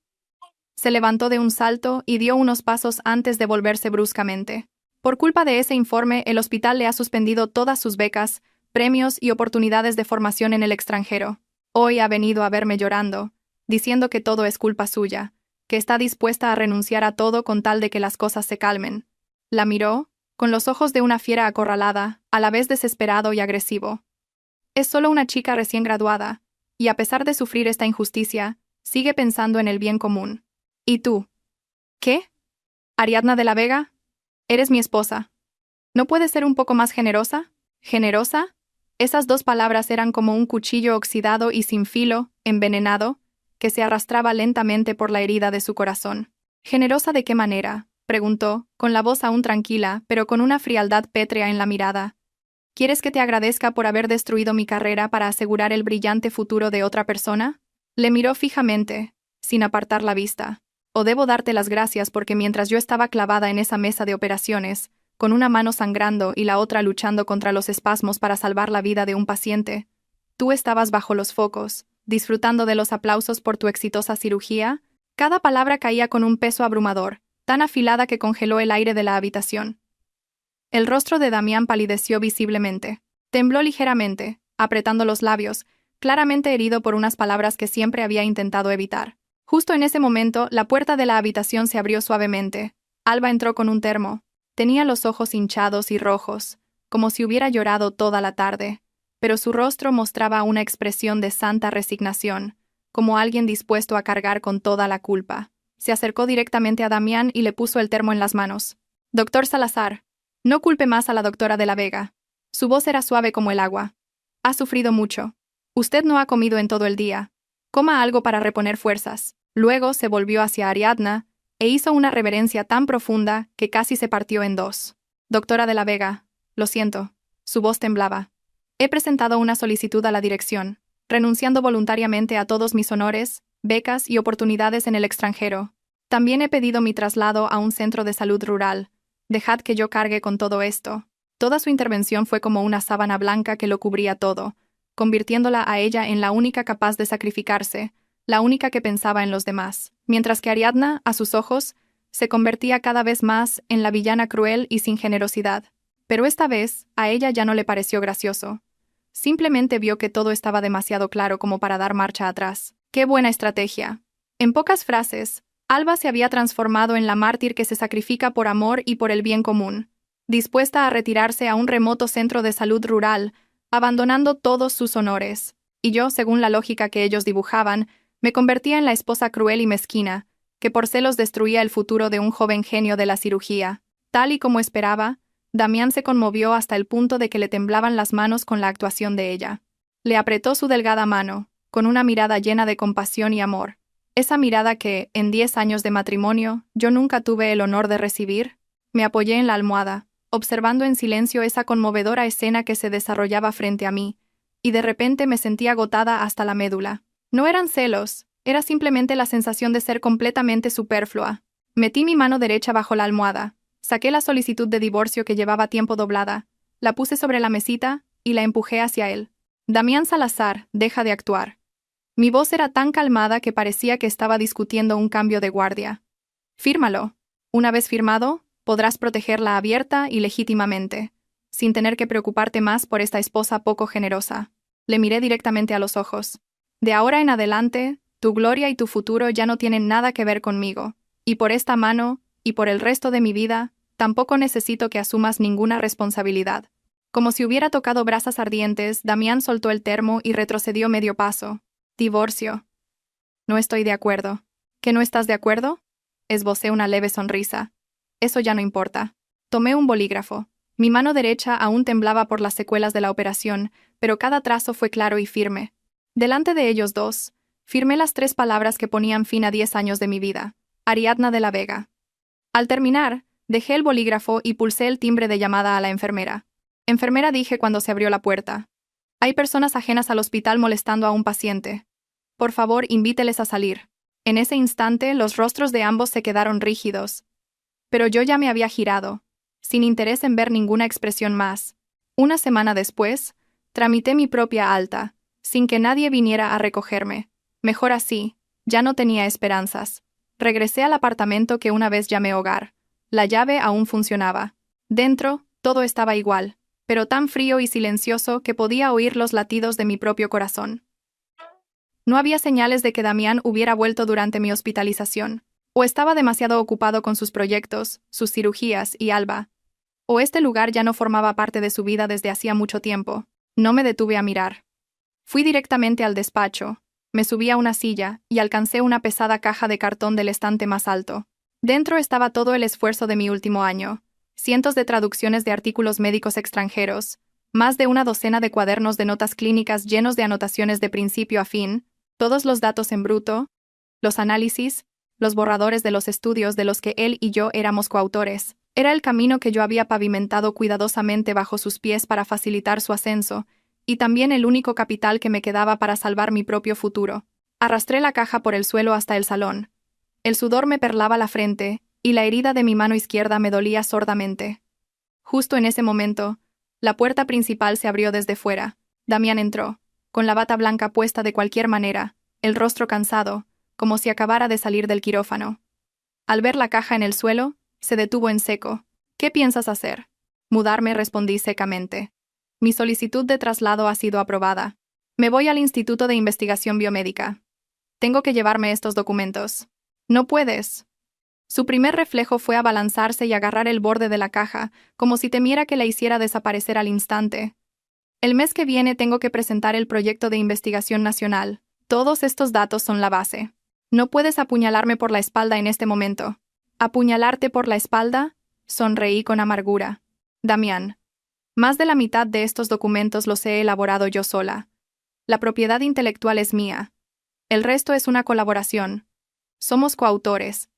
Se levantó de un salto y dio unos pasos antes de volverse bruscamente. «Por culpa de ese informe, el hospital le ha suspendido todas sus becas, premios y oportunidades de formación en el extranjero. Hoy ha venido a verme llorando, diciendo que todo es culpa suya, que está dispuesta a renunciar a todo con tal de que las cosas se calmen». La miró, con los ojos de una fiera acorralada, a la vez desesperado y agresivo. «Es solo una chica recién graduada, y a pesar de sufrir esta injusticia, sigue pensando en el bien común. ¿Y tú? ¿Qué? ¿Ariadna de la Vega? Eres mi esposa. ¿No puedes ser un poco más generosa?». ¿Generosa? Esas dos palabras eran como un cuchillo oxidado y sin filo, envenenado, que se arrastraba lentamente por la herida de su corazón. «¿Generosa de qué manera?», preguntó, con la voz aún tranquila, pero con una frialdad pétrea en la mirada. «¿Quieres que te agradezca por haber destruido mi carrera para asegurar el brillante futuro de otra persona?». Le miró fijamente, sin apartar la vista. «¿O debo darte las gracias porque mientras yo estaba clavada en esa mesa de operaciones, con una mano sangrando y la otra luchando contra los espasmos para salvar la vida de un paciente. Tú estabas bajo los focos, disfrutando de los aplausos por tu exitosa cirugía. Cada palabra caía con un peso abrumador, tan afilada que congeló el aire de la habitación. El rostro de Damián palideció visiblemente. Tembló ligeramente, apretando los labios, claramente herido por unas palabras que siempre había intentado evitar. Justo en ese momento, la puerta de la habitación se abrió suavemente. Alba entró con un termo. Tenía los ojos hinchados y rojos, como si hubiera llorado toda la tarde, pero su rostro mostraba una expresión de santa resignación, como alguien dispuesto a cargar con toda la culpa. Se acercó directamente a Damián y le puso el termo en las manos. «Doctor Salazar, no culpe más a la doctora de la Vega». Su voz era suave como el agua. «Ha sufrido mucho. Usted no ha comido en todo el día. Coma algo para reponer fuerzas». Luego se volvió hacia Ariadna e hizo una reverencia tan profunda que casi se partió en dos. «Doctora de la Vega, lo siento». Su voz temblaba. «He presentado una solicitud a la dirección, renunciando voluntariamente a todos mis honores, becas y oportunidades en el extranjero. También he pedido mi traslado a un centro de salud rural. Dejad que yo cargue con todo esto». Toda su intervención fue como una sábana blanca que lo cubría todo, convirtiéndola a ella en la única capaz de sacrificarse, la única que pensaba en los demás, mientras que Ariadna, a sus ojos, se convertía cada vez más en la villana cruel y sin generosidad. Pero esta vez, a ella ya no le pareció gracioso. Simplemente vio que todo estaba demasiado claro como para dar marcha atrás. ¡Qué buena estrategia! En pocas frases, Alba se había transformado en la mártir que se sacrifica por amor y por el bien común, dispuesta a retirarse a un remoto centro de salud rural, abandonando todos sus honores. Y yo, según la lógica que ellos dibujaban, me convertía en la esposa cruel y mezquina, que por celos destruía el futuro de un joven genio de la cirugía. Tal y como esperaba, Damián se conmovió hasta el punto de que le temblaban las manos con la actuación de ella. Le apretó su delgada mano, con una mirada llena de compasión y amor. Esa mirada que, en 10 años de matrimonio, yo nunca tuve el honor de recibir. Me apoyé en la almohada, observando en silencio esa conmovedora escena que se desarrollaba frente a mí, y de repente me sentí agotada hasta la médula. No eran celos, era simplemente la sensación de ser completamente superflua. Metí mi mano derecha bajo la almohada, saqué la solicitud de divorcio que llevaba tiempo doblada, la puse sobre la mesita y la empujé hacia él. «Damián Salazar, deja de actuar». Mi voz era tan calmada que parecía que estaba discutiendo un cambio de guardia. «Fírmalo. Una vez firmado, podrás protegerla abierta y legítimamente, sin tener que preocuparte más por esta esposa poco generosa». Le miré directamente a los ojos. «De ahora en adelante, tu gloria y tu futuro ya no tienen nada que ver conmigo, y por esta mano, y por el resto de mi vida, tampoco necesito que asumas ninguna responsabilidad». Como si hubiera tocado brasas ardientes, Damián soltó el termo y retrocedió medio paso. «Divorcio. No estoy de acuerdo». ¿Que no estás de acuerdo? Esbocé una leve sonrisa. «Eso ya no importa». Tomé un bolígrafo. Mi mano derecha aún temblaba por las secuelas de la operación, pero cada trazo fue claro y firme. Delante de ellos dos, firmé las 3 palabras que ponían fin a 10 años de mi vida. Ariadna de la Vega. Al terminar, dejé el bolígrafo y pulsé el timbre de llamada a la enfermera. «Enfermera», dije cuando se abrió la puerta. «Hay personas ajenas al hospital molestando a un paciente. Por favor, invíteles a salir». En ese instante, los rostros de ambos se quedaron rígidos. Pero yo ya me había girado, sin interés en ver ninguna expresión más. Una semana después, tramité mi propia alta, sin que nadie viniera a recogerme. Mejor así, ya no tenía esperanzas. Regresé al apartamento que una vez llamé hogar. La llave aún funcionaba. Dentro, todo estaba igual, pero tan frío y silencioso que podía oír los latidos de mi propio corazón. No había señales de que Damián hubiera vuelto durante mi hospitalización, o estaba demasiado ocupado con sus proyectos, sus cirugías y Alba, o este lugar ya no formaba parte de su vida desde hacía mucho tiempo. No me detuve a mirar. Fui directamente al despacho, me subí a una silla y alcancé una pesada caja de cartón del estante más alto. Dentro estaba todo el esfuerzo de mi último año, cientos de traducciones de artículos médicos extranjeros, más de una docena de cuadernos de notas clínicas llenos de anotaciones de principio a fin, todos los datos en bruto, los análisis, los borradores de los estudios de los que él y yo éramos coautores. Era el camino que yo había pavimentado cuidadosamente bajo sus pies para facilitar su ascenso, y también el único capital que me quedaba para salvar mi propio futuro. Arrastré la caja por el suelo hasta el salón. El sudor me perlaba la frente, y la herida de mi mano izquierda me dolía sordamente. Justo en ese momento, la puerta principal se abrió desde fuera. Damián entró, con la bata blanca puesta de cualquier manera, el rostro cansado, como si acabara de salir del quirófano. Al ver la caja en el suelo, se detuvo en seco. ¿Qué piensas hacer? Mudarme, respondí secamente. Mi solicitud de traslado ha sido aprobada. Me voy al Instituto de Investigación Biomédica. Tengo que llevarme estos documentos. No puedes. Su primer reflejo fue abalanzarse y agarrar el borde de la caja, como si temiera que la hiciera desaparecer al instante. El mes que viene tengo que presentar el proyecto de investigación nacional. Todos estos datos son la base. No puedes apuñalarme por la espalda en este momento. ¿Apuñalarte por la espalda? Sonreí con amargura. Damián. Más de la mitad de estos documentos los he elaborado yo sola. La propiedad intelectual es mía. El resto es una colaboración. Somos coautores.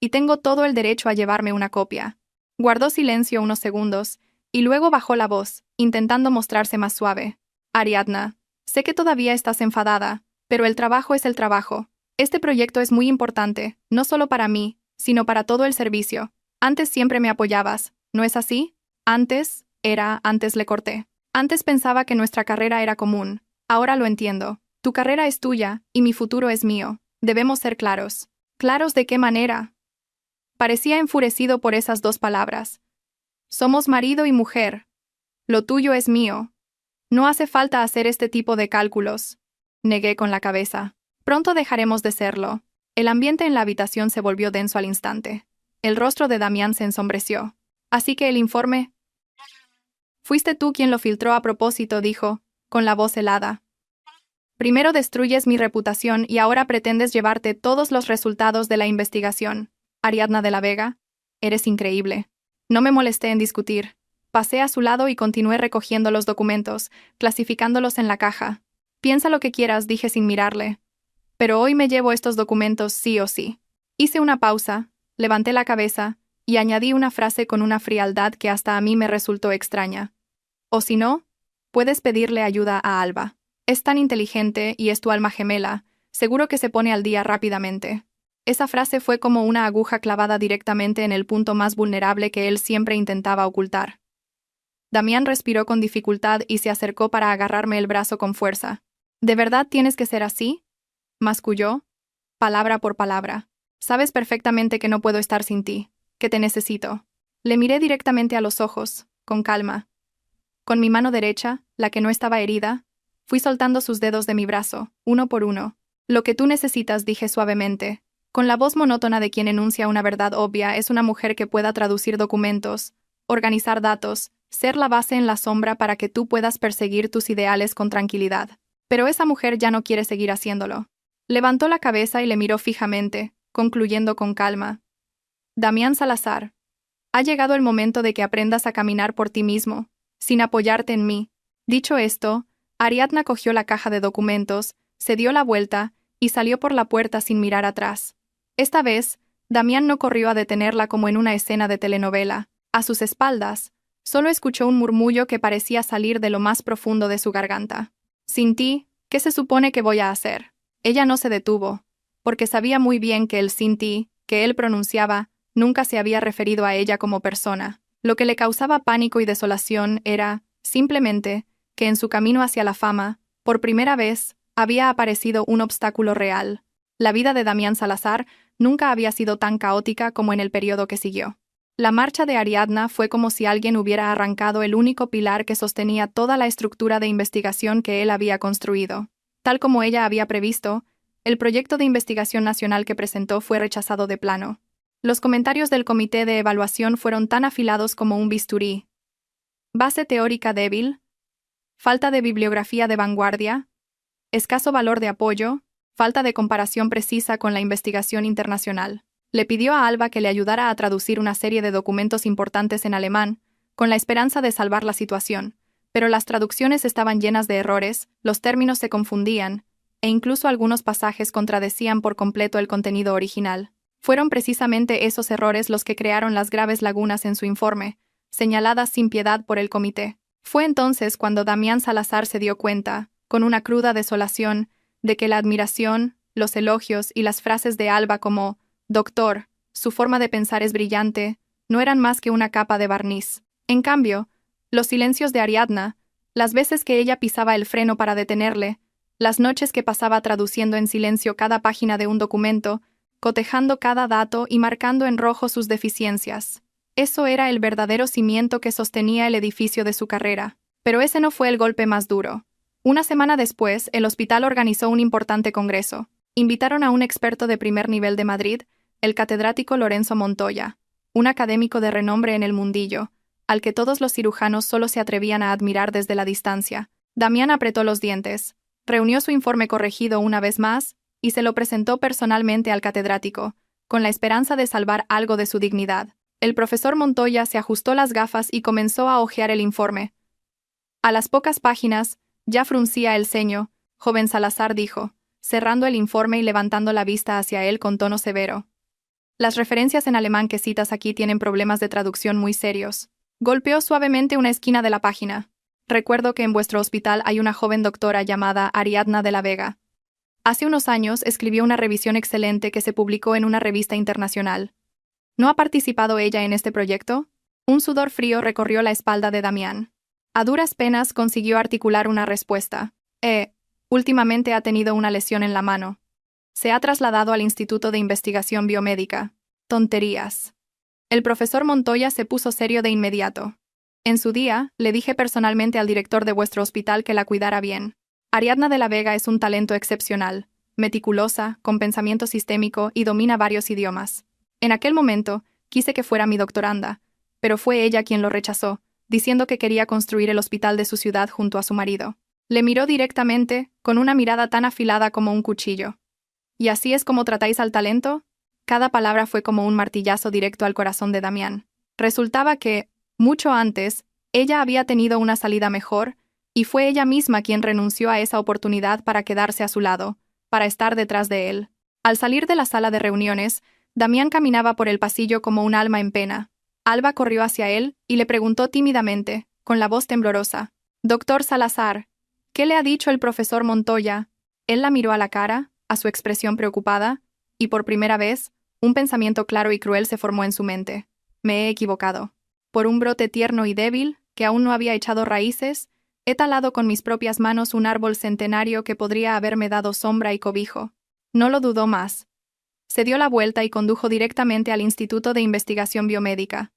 Y tengo todo el derecho a llevarme una copia. Guardó silencio unos segundos, y luego bajó la voz, intentando mostrarse más suave. Ariadna, sé que todavía estás enfadada, pero el trabajo es el trabajo. Este proyecto es muy importante, no solo para mí, sino para todo el servicio. Antes siempre me apoyabas, ¿no es así? Antes le corté. Antes pensaba que nuestra carrera era común. Ahora lo entiendo. Tu carrera es tuya, y mi futuro es mío. Debemos ser claros. ¿Claros de qué manera? Parecía enfurecido por esas dos palabras. Somos marido y mujer. Lo tuyo es mío. No hace falta hacer este tipo de cálculos. Negué con la cabeza. Pronto dejaremos de serlo. El ambiente en la habitación se volvió denso al instante. El rostro de Damián se ensombreció. Así que el informe... Fuiste tú quien lo filtró a propósito, dijo, con la voz helada. Primero destruyes mi reputación y ahora pretendes llevarte todos los resultados de la investigación. Ariadna de la Vega, eres increíble. No me molesté en discutir. Pasé a su lado y continué recogiendo los documentos, clasificándolos en la caja. Piensa lo que quieras, dije sin mirarle. Pero hoy me llevo estos documentos sí o sí. Hice una pausa, levanté la cabeza y añadí una frase con una frialdad que hasta a mí me resultó extraña. O si no, puedes pedirle ayuda a Alba. Es tan inteligente y es tu alma gemela, seguro que se pone al día rápidamente. Esa frase fue como una aguja clavada directamente en el punto más vulnerable que él siempre intentaba ocultar. Damián respiró con dificultad y se acercó para agarrarme el brazo con fuerza. ¿De verdad tienes que ser así? Masculló, palabra por palabra. Sabes perfectamente que no puedo estar sin ti, que te necesito. Le miré directamente a los ojos, con calma. Con mi mano derecha, la que no estaba herida, fui soltando sus dedos de mi brazo, uno por uno. Lo que tú necesitas, dije suavemente, con la voz monótona de quien enuncia una verdad obvia, es una mujer que pueda traducir documentos, organizar datos, ser la base en la sombra para que tú puedas perseguir tus ideales con tranquilidad. Pero esa mujer ya no quiere seguir haciéndolo. Levantó la cabeza y le miró fijamente, concluyendo con calma. Damián Salazar, ha llegado el momento de que aprendas a caminar por ti mismo, sin apoyarte en mí. Dicho esto, Ariadna cogió la caja de documentos, se dio la vuelta y salió por la puerta sin mirar atrás. Esta vez, Damián no corrió a detenerla como en una escena de telenovela. A sus espaldas, solo escuchó un murmullo que parecía salir de lo más profundo de su garganta. Sin ti, ¿qué se supone que voy a hacer? Ella no se detuvo, porque sabía muy bien que el sin ti, que él pronunciaba, nunca se había referido a ella como persona. Lo que le causaba pánico y desolación era, simplemente, que en su camino hacia la fama, por primera vez, había aparecido un obstáculo real. La vida de Damián Salazar nunca había sido tan caótica como en el periodo que siguió. La marcha de Ariadna fue como si alguien hubiera arrancado el único pilar que sostenía toda la estructura de investigación que él había construido. Tal como ella había previsto, el proyecto de investigación nacional que presentó fue rechazado de plano. Los comentarios del comité de evaluación fueron tan afilados como un bisturí. Base teórica débil, falta de bibliografía de vanguardia, escaso valor de apoyo, falta de comparación precisa con la investigación internacional. Le pidió a Alba que le ayudara a traducir una serie de documentos importantes en alemán, con la esperanza de salvar la situación, pero las traducciones estaban llenas de errores, los términos se confundían, e incluso algunos pasajes contradecían por completo el contenido original. Fueron precisamente esos errores los que crearon las graves lagunas en su informe, señaladas sin piedad por el comité. Fue entonces cuando Damián Salazar se dio cuenta, con una cruda desolación, de que la admiración, los elogios y las frases de Alba como «Doctor, su forma de pensar es brillante», no eran más que una capa de barniz. En cambio, los silencios de Ariadna, las veces que ella pisaba el freno para detenerle, las noches que pasaba traduciendo en silencio cada página de un documento, cotejando cada dato y marcando en rojo sus deficiencias. Eso era el verdadero cimiento que sostenía el edificio de su carrera. Pero ese no fue el golpe más duro. Una semana después, el hospital organizó un importante congreso. Invitaron a un experto de primer nivel de Madrid, el catedrático Lorenzo Montoya, un académico de renombre en el mundillo, al que todos los cirujanos solo se atrevían a admirar desde la distancia. Damián apretó los dientes, reunió su informe corregido una vez más y se lo presentó personalmente al catedrático, con la esperanza de salvar algo de su dignidad. El profesor Montoya se ajustó las gafas y comenzó a hojear el informe. A las pocas páginas, ya fruncía el ceño, joven Salazar dijo, cerrando el informe y levantando la vista hacia él con tono severo. Las referencias en alemán que citas aquí tienen problemas de traducción muy serios. Golpeó suavemente una esquina de la página. Recuerdo que en vuestro hospital hay una joven doctora llamada Ariadna de la Vega. Hace unos años escribió una revisión excelente que se publicó en una revista internacional. ¿No ha participado ella en este proyecto? Un sudor frío recorrió la espalda de Damián. A duras penas consiguió articular una respuesta. Últimamente ha tenido una lesión en la mano. Se ha trasladado al Instituto de Investigación Biomédica. Tonterías. El profesor Montoya se puso serio de inmediato. En su día, le dije personalmente al director de vuestro hospital que la cuidara bien. Ariadna de la Vega es un talento excepcional, meticulosa, con pensamiento sistémico y domina varios idiomas. En aquel momento, quise que fuera mi doctoranda, pero fue ella quien lo rechazó, diciendo que quería construir el hospital de su ciudad junto a su marido. Le miró directamente, con una mirada tan afilada como un cuchillo. ¿Y así es como tratáis al talento? Cada palabra fue como un martillazo directo al corazón de Damián. Resultaba que, mucho antes, ella había tenido una salida mejor, y fue ella misma quien renunció a esa oportunidad para quedarse a su lado, para estar detrás de él. Al salir de la sala de reuniones, Damián caminaba por el pasillo como un alma en pena. Alba corrió hacia él y le preguntó tímidamente, con la voz temblorosa, «Doctor Salazar, ¿qué le ha dicho el profesor Montoya?» Él la miró a la cara, a su expresión preocupada, y por primera vez, un pensamiento claro y cruel se formó en su mente. Me he equivocado. Por un brote tierno y débil, que aún no había echado raíces, he talado con mis propias manos un árbol centenario que podría haberme dado sombra y cobijo. No lo dudó más. Se dio la vuelta y condujo directamente al Instituto de Investigación Biomédica.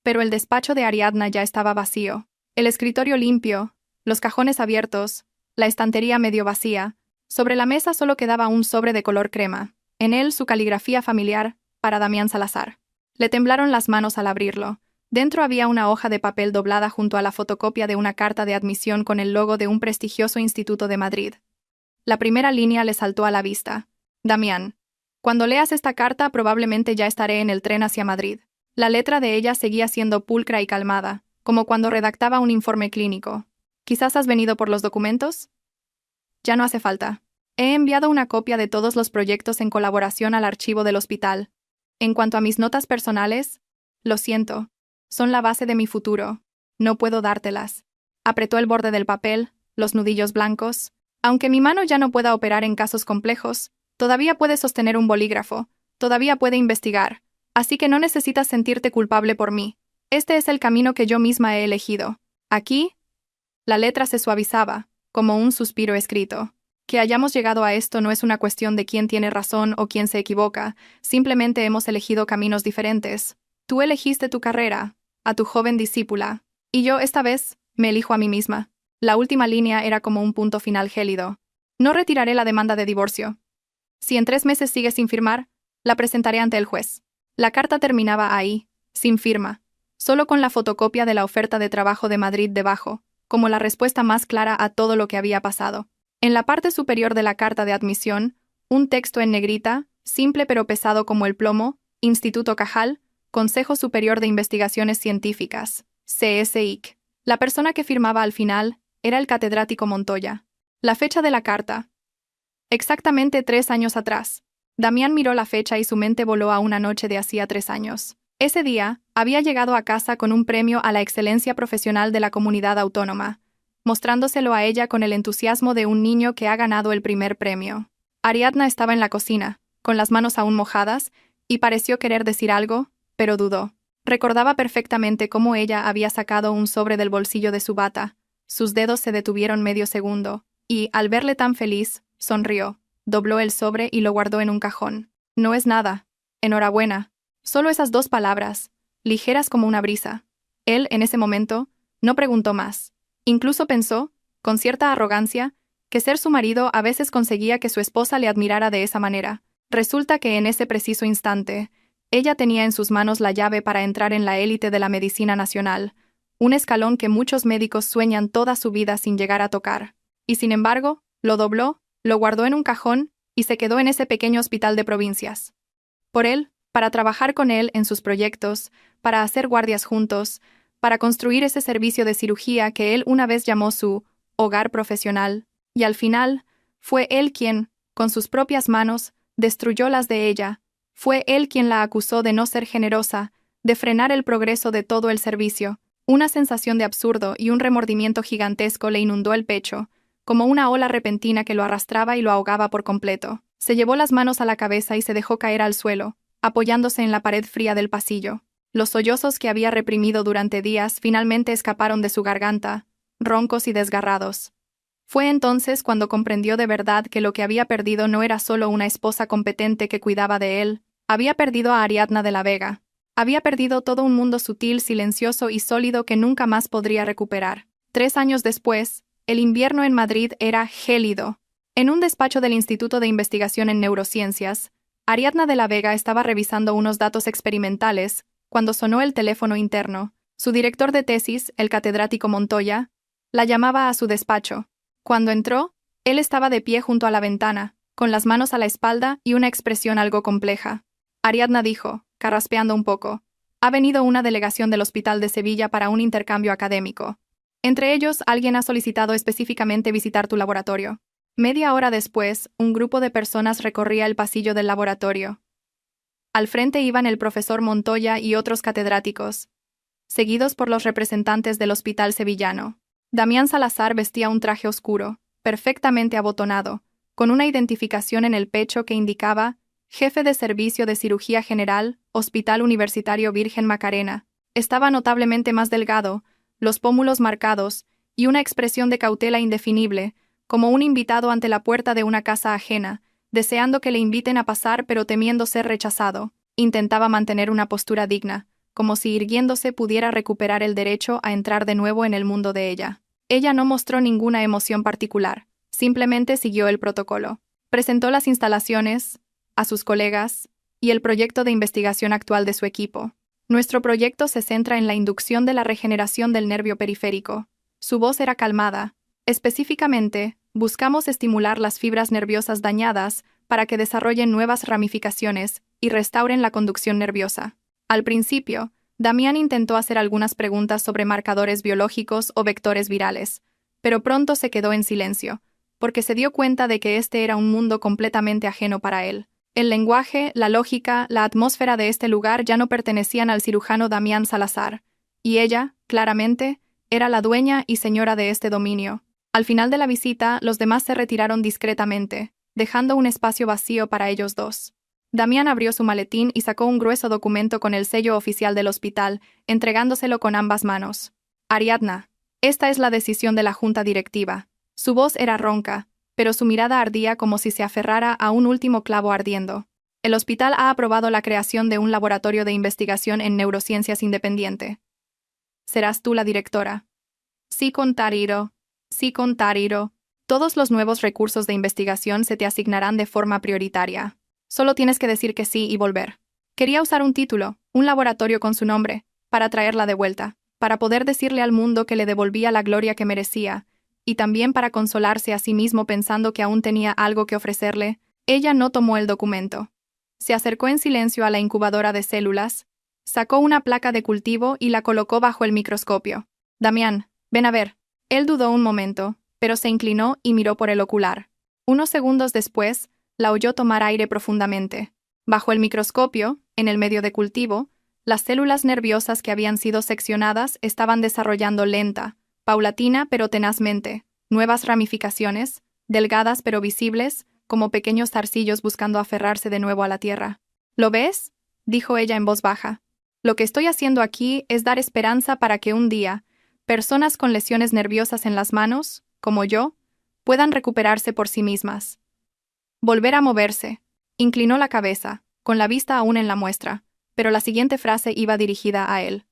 Pero el despacho de Ariadna ya estaba vacío. El escritorio limpio, los cajones abiertos, la estantería medio vacía. Sobre la mesa solo quedaba un sobre de color crema. En él su caligrafía familiar, para Damián Salazar. Le temblaron las manos al abrirlo. Dentro había una hoja de papel doblada junto a la fotocopia de una carta de admisión con el logo de un prestigioso instituto de Madrid. La primera línea le saltó a la vista. Damián. Cuando leas esta carta probablemente ya estaré en el tren hacia Madrid. La letra de ella seguía siendo pulcra y calmada, como cuando redactaba un informe clínico. ¿Quizás has venido por los documentos? Ya no hace falta. He enviado una copia de todos los proyectos en colaboración al archivo del hospital. En cuanto a mis notas personales, lo siento. Son la base de mi futuro. No puedo dártelas. Apretó el borde del papel, los nudillos blancos. Aunque mi mano ya no pueda operar en casos complejos, todavía puede sostener un bolígrafo, todavía puede investigar, así que no necesitas sentirte culpable por mí. Este es el camino que yo misma he elegido. Aquí, la letra se suavizaba, como un suspiro escrito. Que hayamos llegado a esto no es una cuestión de quién tiene razón o quién se equivoca, simplemente hemos elegido caminos diferentes. Tú elegiste tu carrera, a tu joven discípula, y yo, esta vez, me elijo a mí misma. La última línea era como un punto final gélido. No retiraré la demanda de divorcio. Si en 3 meses sigue sin firmar, la presentaré ante el juez. La carta terminaba ahí, sin firma, solo con la fotocopia de la oferta de trabajo de Madrid debajo, como la respuesta más clara a todo lo que había pasado. En la parte superior de la carta de admisión, un texto en negrita, simple pero pesado como el plomo, Instituto Cajal, Consejo Superior de Investigaciones Científicas, CSIC. La persona que firmaba al final era el catedrático Montoya. La fecha de la carta. Exactamente 3 años atrás. Damián miró la fecha y su mente voló a una noche de hacía 3 años. Ese día, había llegado a casa con un premio a la excelencia profesional de la comunidad autónoma, mostrándoselo a ella con el entusiasmo de un niño que ha ganado el primer premio. Ariadna estaba en la cocina, con las manos aún mojadas, y pareció querer decir algo, pero dudó. Recordaba perfectamente cómo ella había sacado un sobre del bolsillo de su bata. Sus dedos se detuvieron medio segundo, y, al verle tan feliz, sonrió, dobló el sobre y lo guardó en un cajón. No es nada. Enhorabuena. Solo esas 2 palabras, ligeras como una brisa. Él, en ese momento, no preguntó más. Incluso pensó, con cierta arrogancia, que ser su marido a veces conseguía que su esposa le admirara de esa manera. Resulta que en ese preciso instante, ella tenía en sus manos la llave para entrar en la élite de la medicina nacional, un escalón que muchos médicos sueñan toda su vida sin llegar a tocar. Y sin embargo, lo dobló, lo guardó en un cajón y se quedó en ese pequeño hospital de provincias. Por él, para trabajar con él en sus proyectos, para hacer guardias juntos, para construir ese servicio de cirugía que él una vez llamó su hogar profesional, y al final, fue él quien, con sus propias manos, destruyó las de ella. Fue él quien la acusó de no ser generosa, de frenar el progreso de todo el servicio. Una sensación de absurdo y un remordimiento gigantesco le inundó el pecho, como una ola repentina que lo arrastraba y lo ahogaba por completo. Se llevó las manos a la cabeza y se dejó caer al suelo, apoyándose en la pared fría del pasillo. Los sollozos que había reprimido durante días finalmente escaparon de su garganta, roncos y desgarrados. Fue entonces cuando comprendió de verdad que lo que había perdido no era solo una esposa competente que cuidaba de él, había perdido a Ariadna de la Vega. Había perdido todo un mundo sutil, silencioso y sólido que nunca más podría recuperar. 3 años después, el invierno en Madrid era gélido. En un despacho del Instituto de Investigación en Neurociencias, Ariadna de la Vega estaba revisando unos datos experimentales cuando sonó el teléfono interno. Su director de tesis, el catedrático Montoya, la llamaba a su despacho. Cuando entró, él estaba de pie junto a la ventana, con las manos a la espalda y una expresión algo compleja. Ariadna dijo, carraspeando un poco, ha venido una delegación del Hospital de Sevilla para un intercambio académico. Entre ellos, alguien ha solicitado específicamente visitar tu laboratorio. Media hora después, un grupo de personas recorría el pasillo del laboratorio. Al frente iban el profesor Montoya y otros catedráticos, seguidos por los representantes del hospital sevillano. Damián Salazar vestía un traje oscuro, perfectamente abotonado, con una identificación en el pecho que indicaba Jefe de Servicio de Cirugía General, Hospital Universitario Virgen Macarena. Estaba notablemente más delgado, los pómulos marcados, y una expresión de cautela indefinible, como un invitado ante la puerta de una casa ajena, deseando que le inviten a pasar pero temiendo ser rechazado. Intentaba mantener una postura digna, como si irguiéndose pudiera recuperar el derecho a entrar de nuevo en el mundo de ella. Ella no mostró ninguna emoción particular, simplemente siguió el protocolo. Presentó las instalaciones, a sus colegas, y el proyecto de investigación actual de su equipo. Nuestro proyecto se centra en la inducción de la regeneración del nervio periférico. Su voz era calmada. Específicamente, buscamos estimular las fibras nerviosas dañadas para que desarrollen nuevas ramificaciones y restauren la conducción nerviosa. Al principio, Damián intentó hacer algunas preguntas sobre marcadores biológicos o vectores virales, pero pronto se quedó en silencio, porque se dio cuenta de que este era un mundo completamente ajeno para él. El lenguaje, la lógica, la atmósfera de este lugar ya no pertenecían al cirujano Damián Salazar, y ella, claramente, era la dueña y señora de este dominio. Al final de la visita, los demás se retiraron discretamente, dejando un espacio vacío para ellos dos. Damián abrió su maletín y sacó un grueso documento con el sello oficial del hospital, entregándoselo con ambas manos. Ariadna, esta es la decisión de la junta directiva. Su voz era ronca, pero su mirada ardía como si se aferrara a un último clavo ardiendo. El hospital ha aprobado la creación de un laboratorio de investigación en neurociencias independiente. Serás tú la directora. Sí, Tariro. Sí, Tariro. Todos los nuevos recursos de investigación se te asignarán de forma prioritaria. Solo tienes que decir que sí y volver. Quería usar un título, un laboratorio con su nombre, para traerla de vuelta, para poder decirle al mundo que le devolvía la gloria que merecía, y también para consolarse a sí mismo pensando que aún tenía algo que ofrecerle. Ella no tomó el documento. Se acercó en silencio a la incubadora de células, sacó una placa de cultivo y la colocó bajo el microscopio. Damián, ven a ver. Él dudó un momento, pero se inclinó y miró por el ocular. Unos segundos después, la oyó tomar aire profundamente. Bajo el microscopio, en el medio de cultivo, las células nerviosas que habían sido seccionadas estaban desarrollando lenta, paulatina pero tenazmente, nuevas ramificaciones, delgadas pero visibles, como pequeños zarcillos buscando aferrarse de nuevo a la tierra. ¿Lo ves?, dijo ella en voz baja. Lo que estoy haciendo aquí es dar esperanza para que un día, personas con lesiones nerviosas en las manos, como yo, puedan recuperarse por sí mismas. Volver a moverse. Inclinó la cabeza, con la vista aún en la muestra, pero la siguiente frase iba dirigida a él.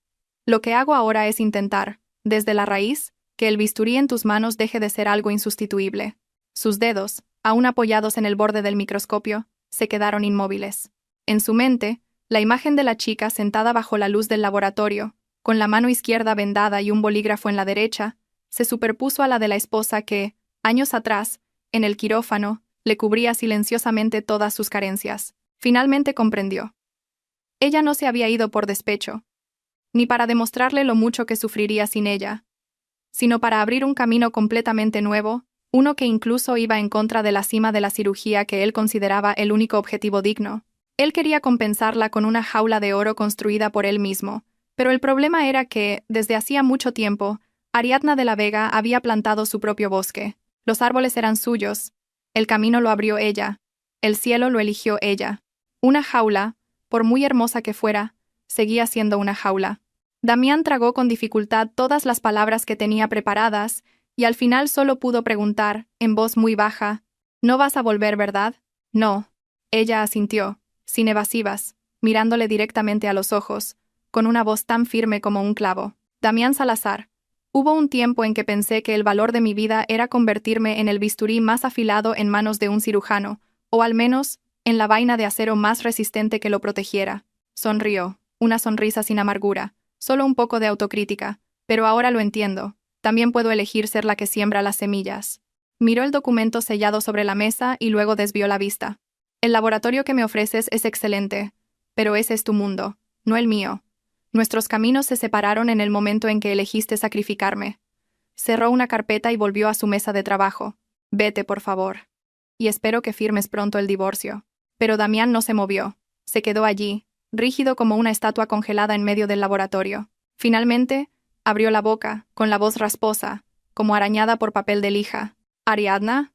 Lo que hago ahora es intentar, desde la raíz, que el bisturí en tus manos deje de ser algo insustituible. Sus dedos, aún apoyados en el borde del microscopio, se quedaron inmóviles. En su mente, la imagen de la chica sentada bajo la luz del laboratorio, con la mano izquierda vendada y un bolígrafo en la derecha, se superpuso a la de la esposa que, años atrás, en el quirófano, le cubría silenciosamente todas sus carencias. Finalmente comprendió. Ella no se había ido por despecho, ni para demostrarle lo mucho que sufriría sin ella, sino para abrir un camino completamente nuevo, uno que incluso iba en contra de la cima de la cirugía que él consideraba el único objetivo digno. Él quería compensarla con una jaula de oro construida por él mismo, pero el problema era que, desde hacía mucho tiempo, Ariadna de la Vega había plantado su propio bosque. Los árboles eran suyos, el camino lo abrió ella, el cielo lo eligió ella. Una jaula, por muy hermosa que fuera, seguía siendo una jaula. Damián tragó con dificultad todas las palabras que tenía preparadas, y al final solo pudo preguntar, en voz muy baja, «¿No vas a volver, verdad?» «No». Ella asintió, sin evasivas, mirándole directamente a los ojos, con una voz tan firme como un clavo. «Damián Salazar, hubo un tiempo en que pensé que el valor de mi vida era convertirme en el bisturí más afilado en manos de un cirujano, o al menos, en la vaina de acero más resistente que lo protegiera». Sonrió, una sonrisa sin amargura, solo un poco de autocrítica, pero ahora lo entiendo. También puedo elegir ser la que siembra las semillas. Miró el documento sellado sobre la mesa y luego desvió la vista. El laboratorio que me ofreces es excelente, pero ese es tu mundo, no el mío. Nuestros caminos se separaron en el momento en que elegiste sacrificarme. Cerró una carpeta y volvió a su mesa de trabajo. Vete, por favor. Y espero que firmes pronto el divorcio. Pero Damián no se movió. Se quedó allí, rígido como una estatua congelada en medio del laboratorio. Finalmente, abrió la boca, con la voz rasposa, como arañada por papel de lija. «¿Ariadna?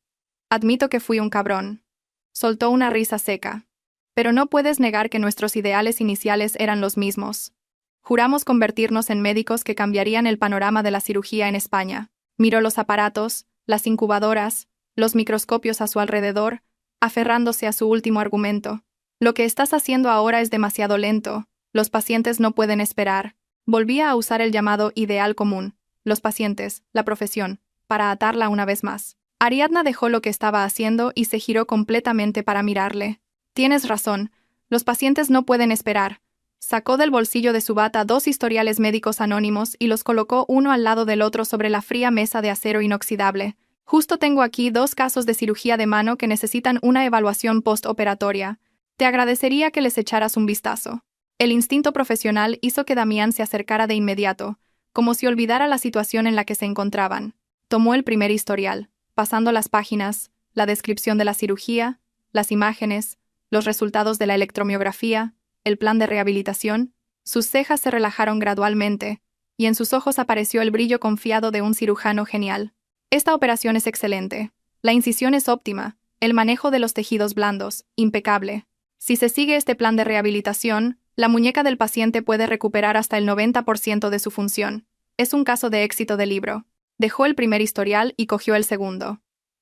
Admito que fui un cabrón». Soltó una risa seca. «Pero no puedes negar que nuestros ideales iniciales eran los mismos. Juramos convertirnos en médicos que cambiarían el panorama de la cirugía en España». Miró los aparatos, las incubadoras, los microscopios a su alrededor, aferrándose a su último argumento. «Lo que estás haciendo ahora es demasiado lento. Los pacientes no pueden esperar». Volvía a usar el llamado ideal común, los pacientes, la profesión, para atarla una vez más. Ariadna dejó lo que estaba haciendo y se giró completamente para mirarle. «Tienes razón, los pacientes no pueden esperar». Sacó del bolsillo de su bata 2 historiales médicos anónimos y los colocó uno al lado del otro sobre la fría mesa de acero inoxidable. «Justo tengo aquí 2 casos de cirugía de mano que necesitan una evaluación postoperatoria. Te agradecería que les echaras un vistazo». El instinto profesional hizo que Damián se acercara de inmediato, como si olvidara la situación en la que se encontraban. Tomó el primer historial, pasando las páginas, la descripción de la cirugía, las imágenes, los resultados de la electromiografía, el plan de rehabilitación. Sus cejas se relajaron gradualmente, y en sus ojos apareció el brillo confiado de un cirujano genial. «Esta operación es excelente. La incisión es óptima, el manejo de los tejidos blandos, impecable. Si se sigue este plan de rehabilitación, la muñeca del paciente puede recuperar hasta el 90% de su función. Es un caso de éxito de libro». Dejó el primer historial y cogió el segundo.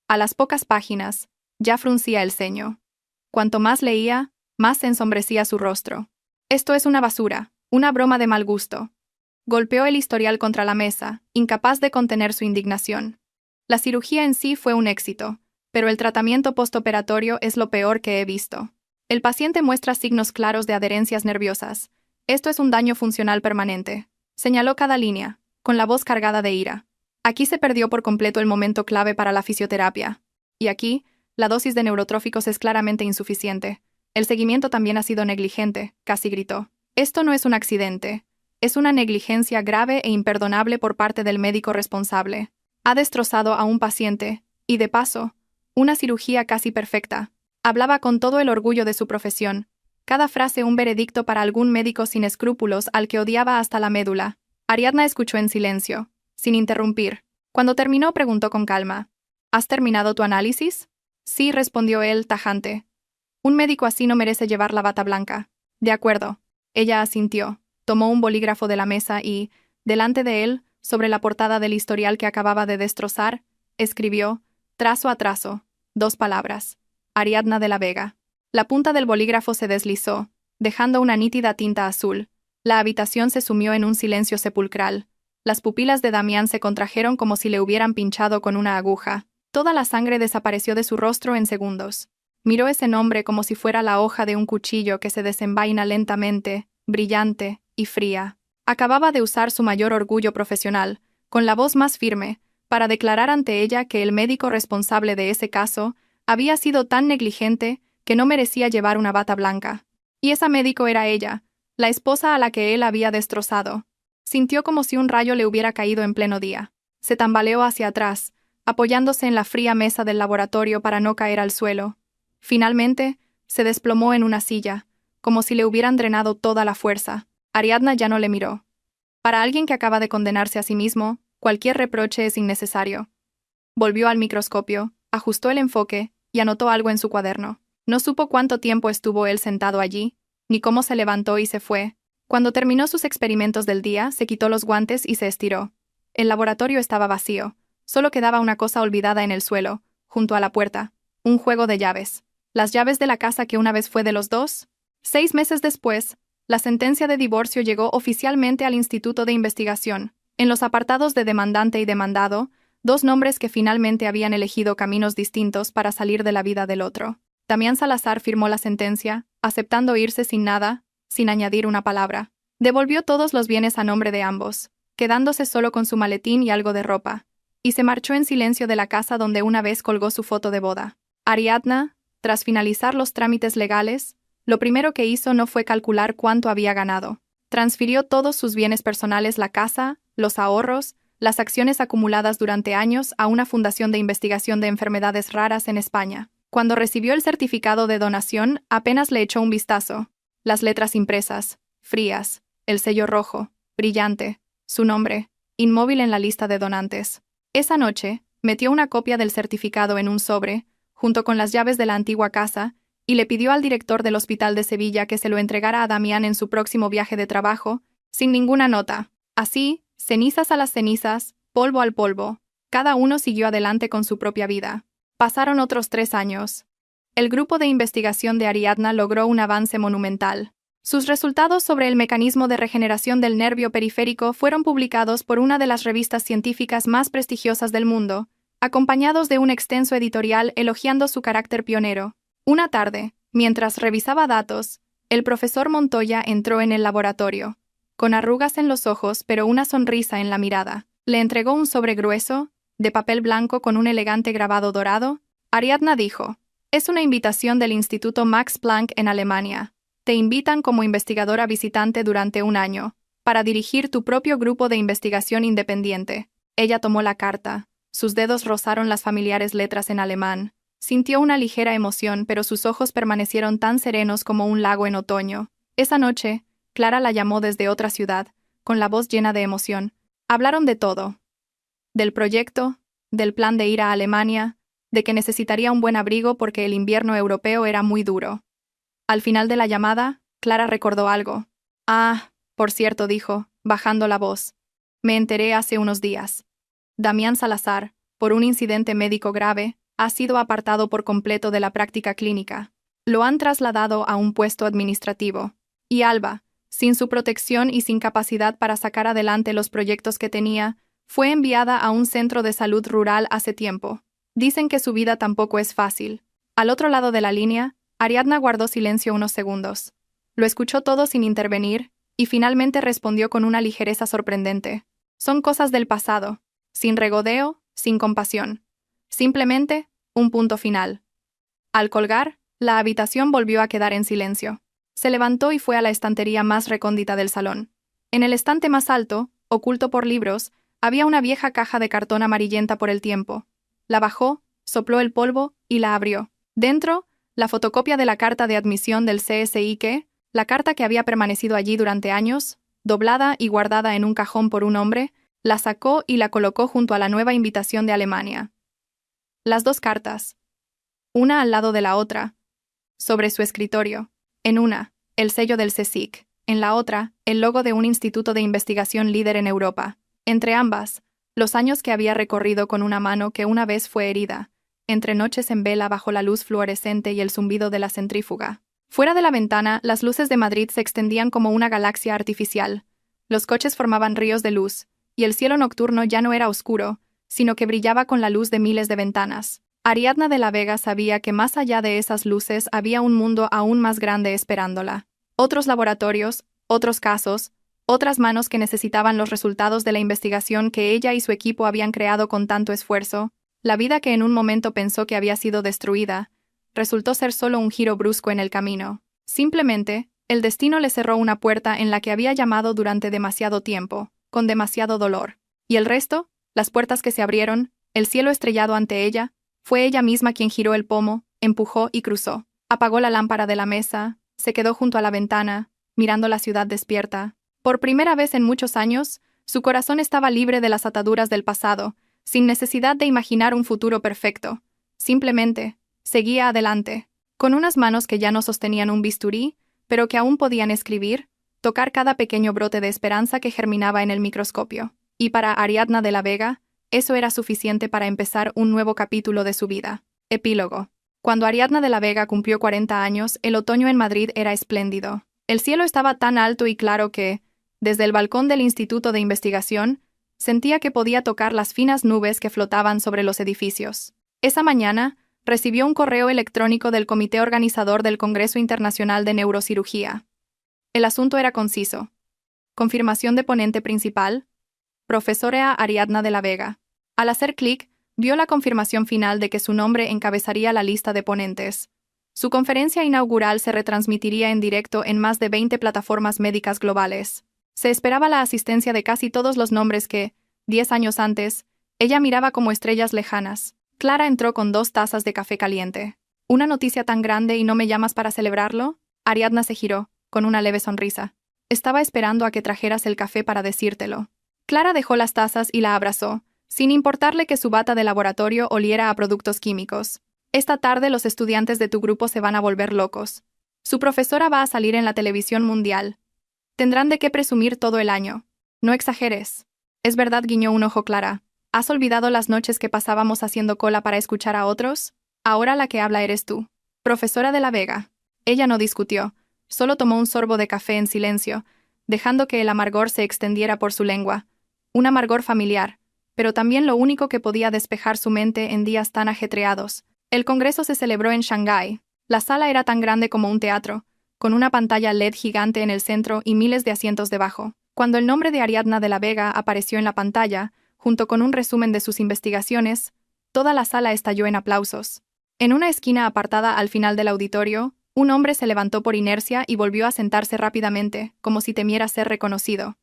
A las pocas páginas, ya fruncía el ceño. Cuanto más leía, más se ensombrecía su rostro. «Esto es una basura, una broma de mal gusto». Golpeó el historial contra la mesa, incapaz de contener su indignación. La cirugía en sí fue un éxito, pero el tratamiento postoperatorio es lo peor que he visto. El paciente muestra signos claros de adherencias nerviosas. Esto es un daño funcional permanente. Señaló cada línea, con la voz cargada de ira. Aquí se perdió por completo el momento clave para la fisioterapia. Y aquí, la dosis de neurotróficos es claramente insuficiente. El seguimiento también ha sido negligente, casi gritó. «Esto no es un accidente. Es una negligencia grave e imperdonable por parte del médico responsable. Ha destrozado a un paciente, y de paso, una cirugía casi perfecta». Hablaba con todo el orgullo de su profesión, cada frase un veredicto para algún médico sin escrúpulos al que odiaba hasta la médula. Ariadna escuchó en silencio, sin interrumpir. Cuando terminó preguntó con calma. «¿Has terminado tu análisis?» «Sí», respondió él, tajante. «Un médico así no merece llevar la bata blanca». «De acuerdo». Ella asintió. Tomó un bolígrafo de la mesa y, delante de él, sobre la portada del historial que acababa de destrozar, escribió, trazo a trazo, 2 palabras: Ariadna de la Vega. La punta del bolígrafo se deslizó, dejando una nítida tinta azul. La habitación se sumió en un silencio sepulcral. Las pupilas de Damián se contrajeron como si le hubieran pinchado con una aguja. Toda la sangre desapareció de su rostro en segundos. Miró ese nombre como si fuera la hoja de un cuchillo que se desenvaina lentamente, brillante y fría. Acababa de usar su mayor orgullo profesional, con la voz más firme, para declarar ante ella que el médico responsable de ese caso había sido tan negligente que no merecía llevar una bata blanca. Y esa médico era ella, la esposa a la que él había destrozado. Sintió como si un rayo le hubiera caído en pleno día. Se tambaleó hacia atrás, apoyándose en la fría mesa del laboratorio para no caer al suelo. Finalmente, se desplomó en una silla, como si le hubieran drenado toda la fuerza. Ariadna ya no le miró. Para alguien que acaba de condenarse a sí mismo, cualquier reproche es innecesario. Volvió al microscopio, ajustó el enfoque y anotó algo en su cuaderno. No supo cuánto tiempo estuvo él sentado allí, ni cómo se levantó y se fue. Cuando terminó sus experimentos del día, se quitó los guantes y se estiró. El laboratorio estaba vacío. Solo quedaba una cosa olvidada en el suelo, junto a la puerta: un juego de llaves. Las llaves de la casa que una vez fue de los dos. 6 meses después, la sentencia de divorcio llegó oficialmente al Instituto de Investigación. En los apartados de demandante y demandado, 2 nombres que finalmente habían elegido caminos distintos para salir de la vida del otro. Damián Salazar firmó la sentencia, aceptando irse sin nada, sin añadir una palabra. Devolvió todos los bienes a nombre de ambos, quedándose solo con su maletín y algo de ropa, y se marchó en silencio de la casa donde una vez colgó su foto de boda. Ariadna, tras finalizar los trámites legales, lo primero que hizo no fue calcular cuánto había ganado. Transfirió todos sus bienes personales, la casa, los ahorros, las acciones acumuladas durante años, a una fundación de investigación de enfermedades raras en España. Cuando recibió el certificado de donación, apenas le echó un vistazo. Las letras impresas, frías, el sello rojo, brillante, su nombre, inmóvil en la lista de donantes. Esa noche, metió una copia del certificado en un sobre, junto con las llaves de la antigua casa, y le pidió al director del Hospital de Sevilla que se lo entregara a Damián en su próximo viaje de trabajo, sin ninguna nota. Así, cenizas a las cenizas, polvo al polvo, cada uno siguió adelante con su propia vida. Pasaron otros 3 años. El grupo de investigación de Ariadna logró un avance monumental. Sus resultados sobre el mecanismo de regeneración del nervio periférico fueron publicados por una de las revistas científicas más prestigiosas del mundo, acompañados de un extenso editorial elogiando su carácter pionero. Una tarde, mientras revisaba datos, el profesor Montoya entró en el laboratorio, con arrugas en los ojos pero una sonrisa en la mirada. Le entregó un sobre grueso, de papel blanco con un elegante grabado dorado. Ariadna dijo: «Es una invitación del Instituto Max Planck en Alemania. Te invitan como investigadora visitante durante 1 año, para dirigir tu propio grupo de investigación independiente». Ella tomó la carta. Sus dedos rozaron las familiares letras en alemán. Sintió una ligera emoción, pero sus ojos permanecieron tan serenos como un lago en otoño. Esa noche, Clara la llamó desde otra ciudad, con la voz llena de emoción. Hablaron de todo. Del proyecto, del plan de ir a Alemania, de que necesitaría un buen abrigo porque el invierno europeo era muy duro. Al final de la llamada, Clara recordó algo. «Ah, por cierto», dijo, bajando la voz. «Me enteré hace unos días. Damián Salazar, por un incidente médico grave, ha sido apartado por completo de la práctica clínica. Lo han trasladado a un puesto administrativo. Y Alba, sin su protección y sin capacidad para sacar adelante los proyectos que tenía, fue enviada a un centro de salud rural hace tiempo. Dicen que su vida tampoco es fácil». Al otro lado de la línea, Ariadna guardó silencio unos segundos. Lo escuchó todo sin intervenir, y finalmente respondió con una ligereza sorprendente. «Son cosas del pasado, sin regodeo, sin compasión. Simplemente, un punto final». Al colgar, la habitación volvió a quedar en silencio. Se levantó y fue a la estantería más recóndita del salón. En el estante más alto, oculto por libros, había una vieja caja de cartón amarillenta por el tiempo. La bajó, sopló el polvo y la abrió. Dentro, la fotocopia de la carta de admisión del CSI, la carta que había permanecido allí durante años, doblada y guardada en un cajón por un hombre, la sacó y la colocó junto a la nueva invitación de Alemania. Las 2 cartas, una al lado de la otra, sobre su escritorio. En una, el sello del CSIC, en la otra, el logo de un instituto de investigación líder en Europa. Entre ambas, los años que había recorrido con una mano que una vez fue herida, entre noches en vela bajo la luz fluorescente y el zumbido de la centrífuga. Fuera de la ventana, las luces de Madrid se extendían como una galaxia artificial. Los coches formaban ríos de luz, y el cielo nocturno ya no era oscuro, sino que brillaba con la luz de miles de ventanas. Ariadna de la Vega sabía que más allá de esas luces había un mundo aún más grande esperándola. Otros laboratorios, otros casos, otras manos que necesitaban los resultados de la investigación que ella y su equipo habían creado con tanto esfuerzo. La vida que en un momento pensó que había sido destruida, resultó ser solo un giro brusco en el camino. Simplemente, el destino le cerró una puerta en la que había llamado durante demasiado tiempo, con demasiado dolor. Y el resto, las puertas que se abrieron, el cielo estrellado ante ella, fue ella misma quien giró el pomo, empujó y cruzó. Apagó la lámpara de la mesa, se quedó junto a la ventana, mirando la ciudad despierta. Por primera vez en muchos años, su corazón estaba libre de las ataduras del pasado, sin necesidad de imaginar un futuro perfecto. Simplemente, seguía adelante, con unas manos que ya no sostenían un bisturí, pero que aún podían escribir, tocar cada pequeño brote de esperanza que germinaba en el microscopio. Y para Ariadna de la Vega, eso era suficiente para empezar un nuevo capítulo de su vida. Epílogo. Cuando Ariadna de la Vega cumplió 40 años, el otoño en Madrid era espléndido. El cielo estaba tan alto y claro que, desde el balcón del Instituto de Investigación, sentía que podía tocar las finas nubes que flotaban sobre los edificios. Esa mañana, recibió un correo electrónico del comité organizador del Congreso Internacional de Neurocirugía. El asunto era conciso. Confirmación de ponente principal, profesora Ariadna de la Vega. Al hacer clic, vio la confirmación final de que su nombre encabezaría la lista de ponentes. Su conferencia inaugural se retransmitiría en directo en más de 20 plataformas médicas globales. Se esperaba la asistencia de casi todos los nombres que, 10 años antes, ella miraba como estrellas lejanas. Clara entró con 2 tazas de café caliente. ¿Una noticia tan grande y no me llamas para celebrarlo? Ariadna se giró, con una leve sonrisa. Estaba esperando a que trajeras el café para decírtelo. Clara dejó las tazas y la abrazó, sin importarle que su bata de laboratorio oliera a productos químicos. Esta tarde los estudiantes de tu grupo se van a volver locos. Su profesora va a salir en la televisión mundial. Tendrán de qué presumir todo el año. No exageres. Es verdad, guiñó un ojo Clara. ¿Has olvidado las noches que pasábamos haciendo cola para escuchar a otros? Ahora la que habla eres tú. Profesora de la Vega. Ella no discutió, solo tomó un sorbo de café en silencio, dejando que el amargor se extendiera por su lengua. Un amargor familiar, pero también lo único que podía despejar su mente en días tan ajetreados. El congreso se celebró en Shanghái. La sala era tan grande como un teatro, con una pantalla LED gigante en el centro y miles de asientos debajo. Cuando el nombre de Ariadna de la Vega apareció en la pantalla, junto con un resumen de sus investigaciones, toda la sala estalló en aplausos. En una esquina apartada al final del auditorio, un hombre se levantó por inercia y volvió a sentarse rápidamente, como si temiera ser reconocido.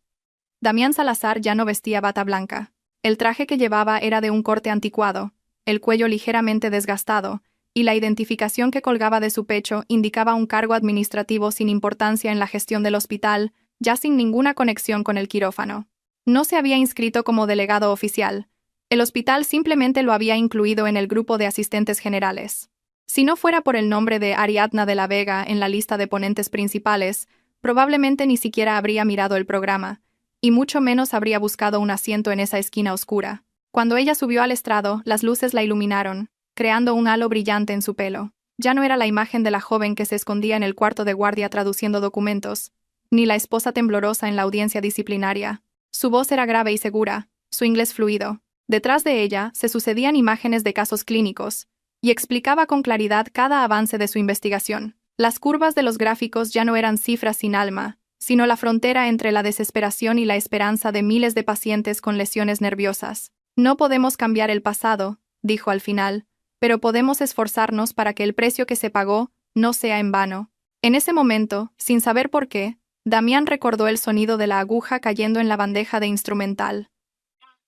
Damián Salazar ya no vestía bata blanca. El traje que llevaba era de un corte anticuado, el cuello ligeramente desgastado, y la identificación que colgaba de su pecho indicaba un cargo administrativo sin importancia en la gestión del hospital, ya sin ninguna conexión con el quirófano. No se había inscrito como delegado oficial. El hospital simplemente lo había incluido en el grupo de asistentes generales. Si no fuera por el nombre de Ariadna de la Vega en la lista de ponentes principales, probablemente ni siquiera habría mirado el programa, y mucho menos habría buscado un asiento en esa esquina oscura. Cuando ella subió al estrado, las luces la iluminaron, creando un halo brillante en su pelo. Ya no era la imagen de la joven que se escondía en el cuarto de guardia traduciendo documentos, ni la esposa temblorosa en la audiencia disciplinaria. Su voz era grave y segura, su inglés fluido. Detrás de ella se sucedían imágenes de casos clínicos, y explicaba con claridad cada avance de su investigación. Las curvas de los gráficos ya no eran cifras sin alma, sino la frontera entre la desesperación y la esperanza de miles de pacientes con lesiones nerviosas. No podemos cambiar el pasado, dijo al final, pero podemos esforzarnos para que el precio que se pagó no sea en vano. En ese momento, sin saber por qué, Damián recordó el sonido de la aguja cayendo en la bandeja de instrumental.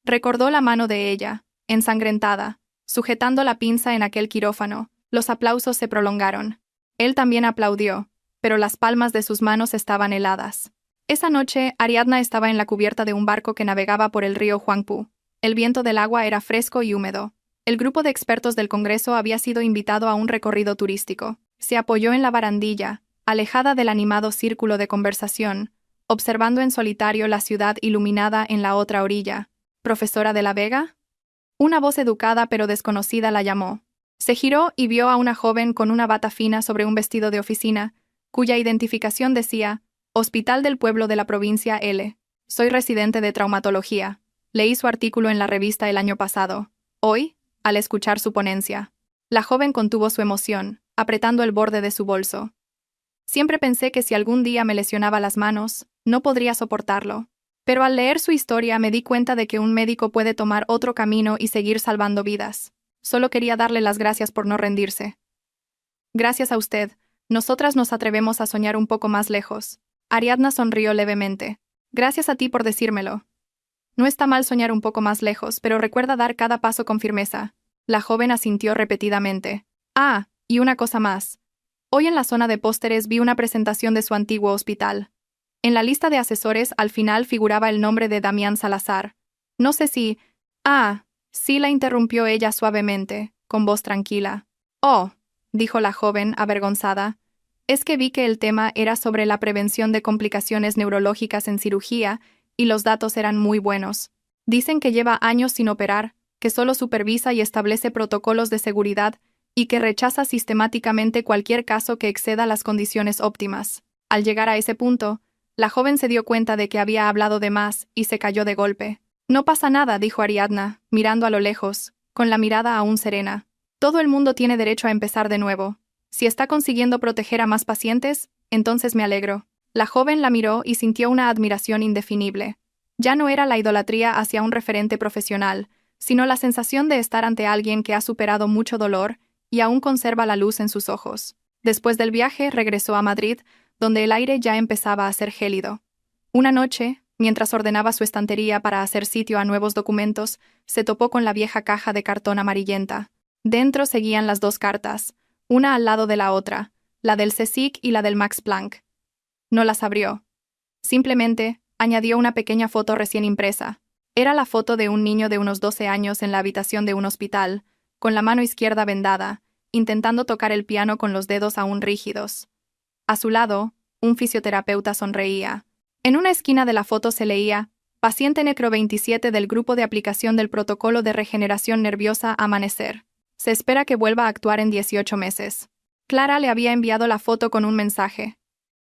Recordó la mano de ella, ensangrentada, sujetando la pinza en aquel quirófano. Los aplausos se prolongaron. Él también aplaudió, pero las palmas de sus manos estaban heladas. Esa noche, Ariadna estaba en la cubierta de un barco que navegaba por el río Huangpu. El viento del agua era fresco y húmedo. El grupo de expertos del Congreso había sido invitado a un recorrido turístico. Se apoyó en la barandilla, alejada del animado círculo de conversación, observando en solitario la ciudad iluminada en la otra orilla. ¿Profesora de la Vega? Una voz educada pero desconocida la llamó. Se giró y vio a una joven con una bata fina sobre un vestido de oficina, cuya identificación decía, Hospital del Pueblo de la Provincia L. Soy residente de traumatología. Leí su artículo en la revista el año pasado. Hoy, al escuchar su ponencia, la joven contuvo su emoción, apretando el borde de su bolso. Siempre pensé que si algún día me lesionaba las manos, no podría soportarlo. Pero al leer su historia me di cuenta de que un médico puede tomar otro camino y seguir salvando vidas. Solo quería darle las gracias por no rendirse. Gracias a usted, nosotras nos atrevemos a soñar un poco más lejos. Ariadna sonrió levemente. Gracias a ti por decírmelo. No está mal soñar un poco más lejos, pero recuerda dar cada paso con firmeza. La joven asintió repetidamente. Ah, y una cosa más. Hoy en la zona de pósteres vi una presentación de su antiguo hospital. En la lista de asesores al final figuraba el nombre de Damián Salazar. No sé si... Ah, sí, la interrumpió ella suavemente, con voz tranquila. Oh, dijo la joven, avergonzada. Es que vi que el tema era sobre la prevención de complicaciones neurológicas en cirugía, y los datos eran muy buenos. Dicen que lleva años sin operar, que solo supervisa y establece protocolos de seguridad, y que rechaza sistemáticamente cualquier caso que exceda las condiciones óptimas. Al llegar a ese punto, la joven se dio cuenta de que había hablado de más y se cayó de golpe. No pasa nada, dijo Ariadna, mirando a lo lejos, con la mirada aún serena. Todo el mundo tiene derecho a empezar de nuevo. Si está consiguiendo proteger a más pacientes, entonces me alegro. La joven la miró y sintió una admiración indefinible. Ya no era la idolatría hacia un referente profesional, sino la sensación de estar ante alguien que ha superado mucho dolor y aún conserva la luz en sus ojos. Después del viaje, regresó a Madrid, donde el aire ya empezaba a ser gélido. Una noche, mientras ordenaba su estantería para hacer sitio a nuevos documentos, se topó con la vieja caja de cartón amarillenta. Dentro seguían las dos cartas, una al lado de la otra, la del CSIC y la del Max Planck. No las abrió. Simplemente, añadió una pequeña foto recién impresa. Era la foto de un niño de unos 12 años en la habitación de un hospital, con la mano izquierda vendada, intentando tocar el piano con los dedos aún rígidos. A su lado, un fisioterapeuta sonreía. En una esquina de la foto se leía, Paciente Necro 27 del Grupo de Aplicación del Protocolo de Regeneración Nerviosa Amanecer. Se espera que vuelva a actuar en 18 meses. Clara le había enviado la foto con un mensaje.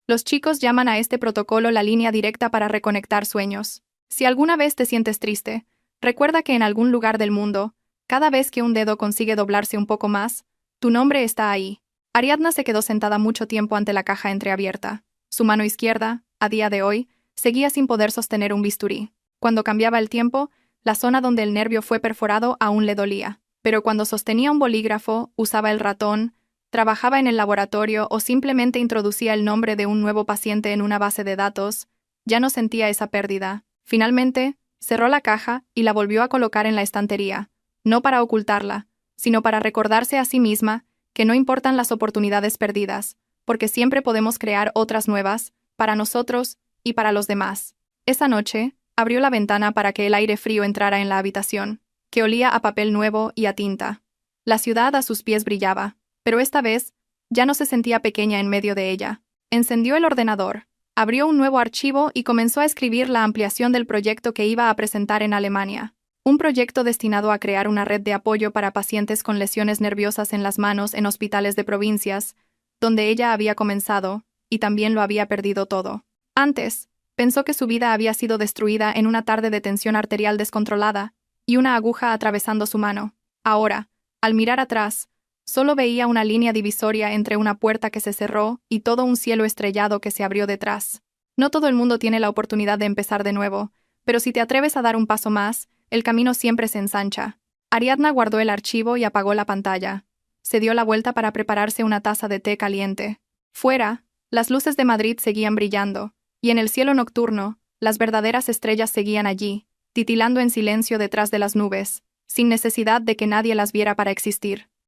Los chicos llaman a este protocolo la línea directa para reconectar sueños. Si alguna vez te sientes triste, recuerda que en algún lugar del mundo, cada vez que un dedo consigue doblarse un poco más, tu nombre está ahí. Ariadna se quedó sentada mucho tiempo ante la caja entreabierta. Su mano izquierda, a día de hoy, seguía sin poder sostener un bisturí. Cuando cambiaba el tiempo, la zona donde el nervio fue perforado aún le dolía. Pero cuando sostenía un bolígrafo, usaba el ratón, trabajaba en el laboratorio o simplemente introducía el nombre de un nuevo paciente en una base de datos, ya no sentía esa pérdida. Finalmente, cerró la caja y la volvió a colocar en la estantería, no para ocultarla, sino para recordarse a sí misma que no importan las oportunidades perdidas, porque siempre podemos crear otras nuevas, para nosotros y para los demás. Esa noche, abrió la ventana para que el aire frío entrara en la habitación, que olía a papel nuevo y a tinta. La ciudad a sus pies brillaba, pero esta vez, ya no se sentía pequeña en medio de ella. Encendió el ordenador, abrió un nuevo archivo y comenzó a escribir la ampliación del proyecto que iba a presentar en Alemania. Un proyecto destinado a crear una red de apoyo para pacientes con lesiones nerviosas en las manos en hospitales de provincias, donde ella había comenzado, y también lo había perdido todo. Antes, pensó que su vida había sido destruida en una tarde de tensión arterial descontrolada y una aguja atravesando su mano. Ahora, al mirar atrás, solo veía una línea divisoria entre una puerta que se cerró y todo un cielo estrellado que se abrió detrás. No todo el mundo tiene la oportunidad de empezar de nuevo, pero si te atreves a dar un paso más, el camino siempre se ensancha. Ariadna guardó el archivo y apagó la pantalla. Se dio la vuelta para prepararse una taza de té caliente. Fuera, las luces de Madrid seguían brillando, y en el cielo nocturno, las verdaderas estrellas seguían allí, titilando en silencio detrás de las nubes, sin necesidad de que nadie las viera para existir.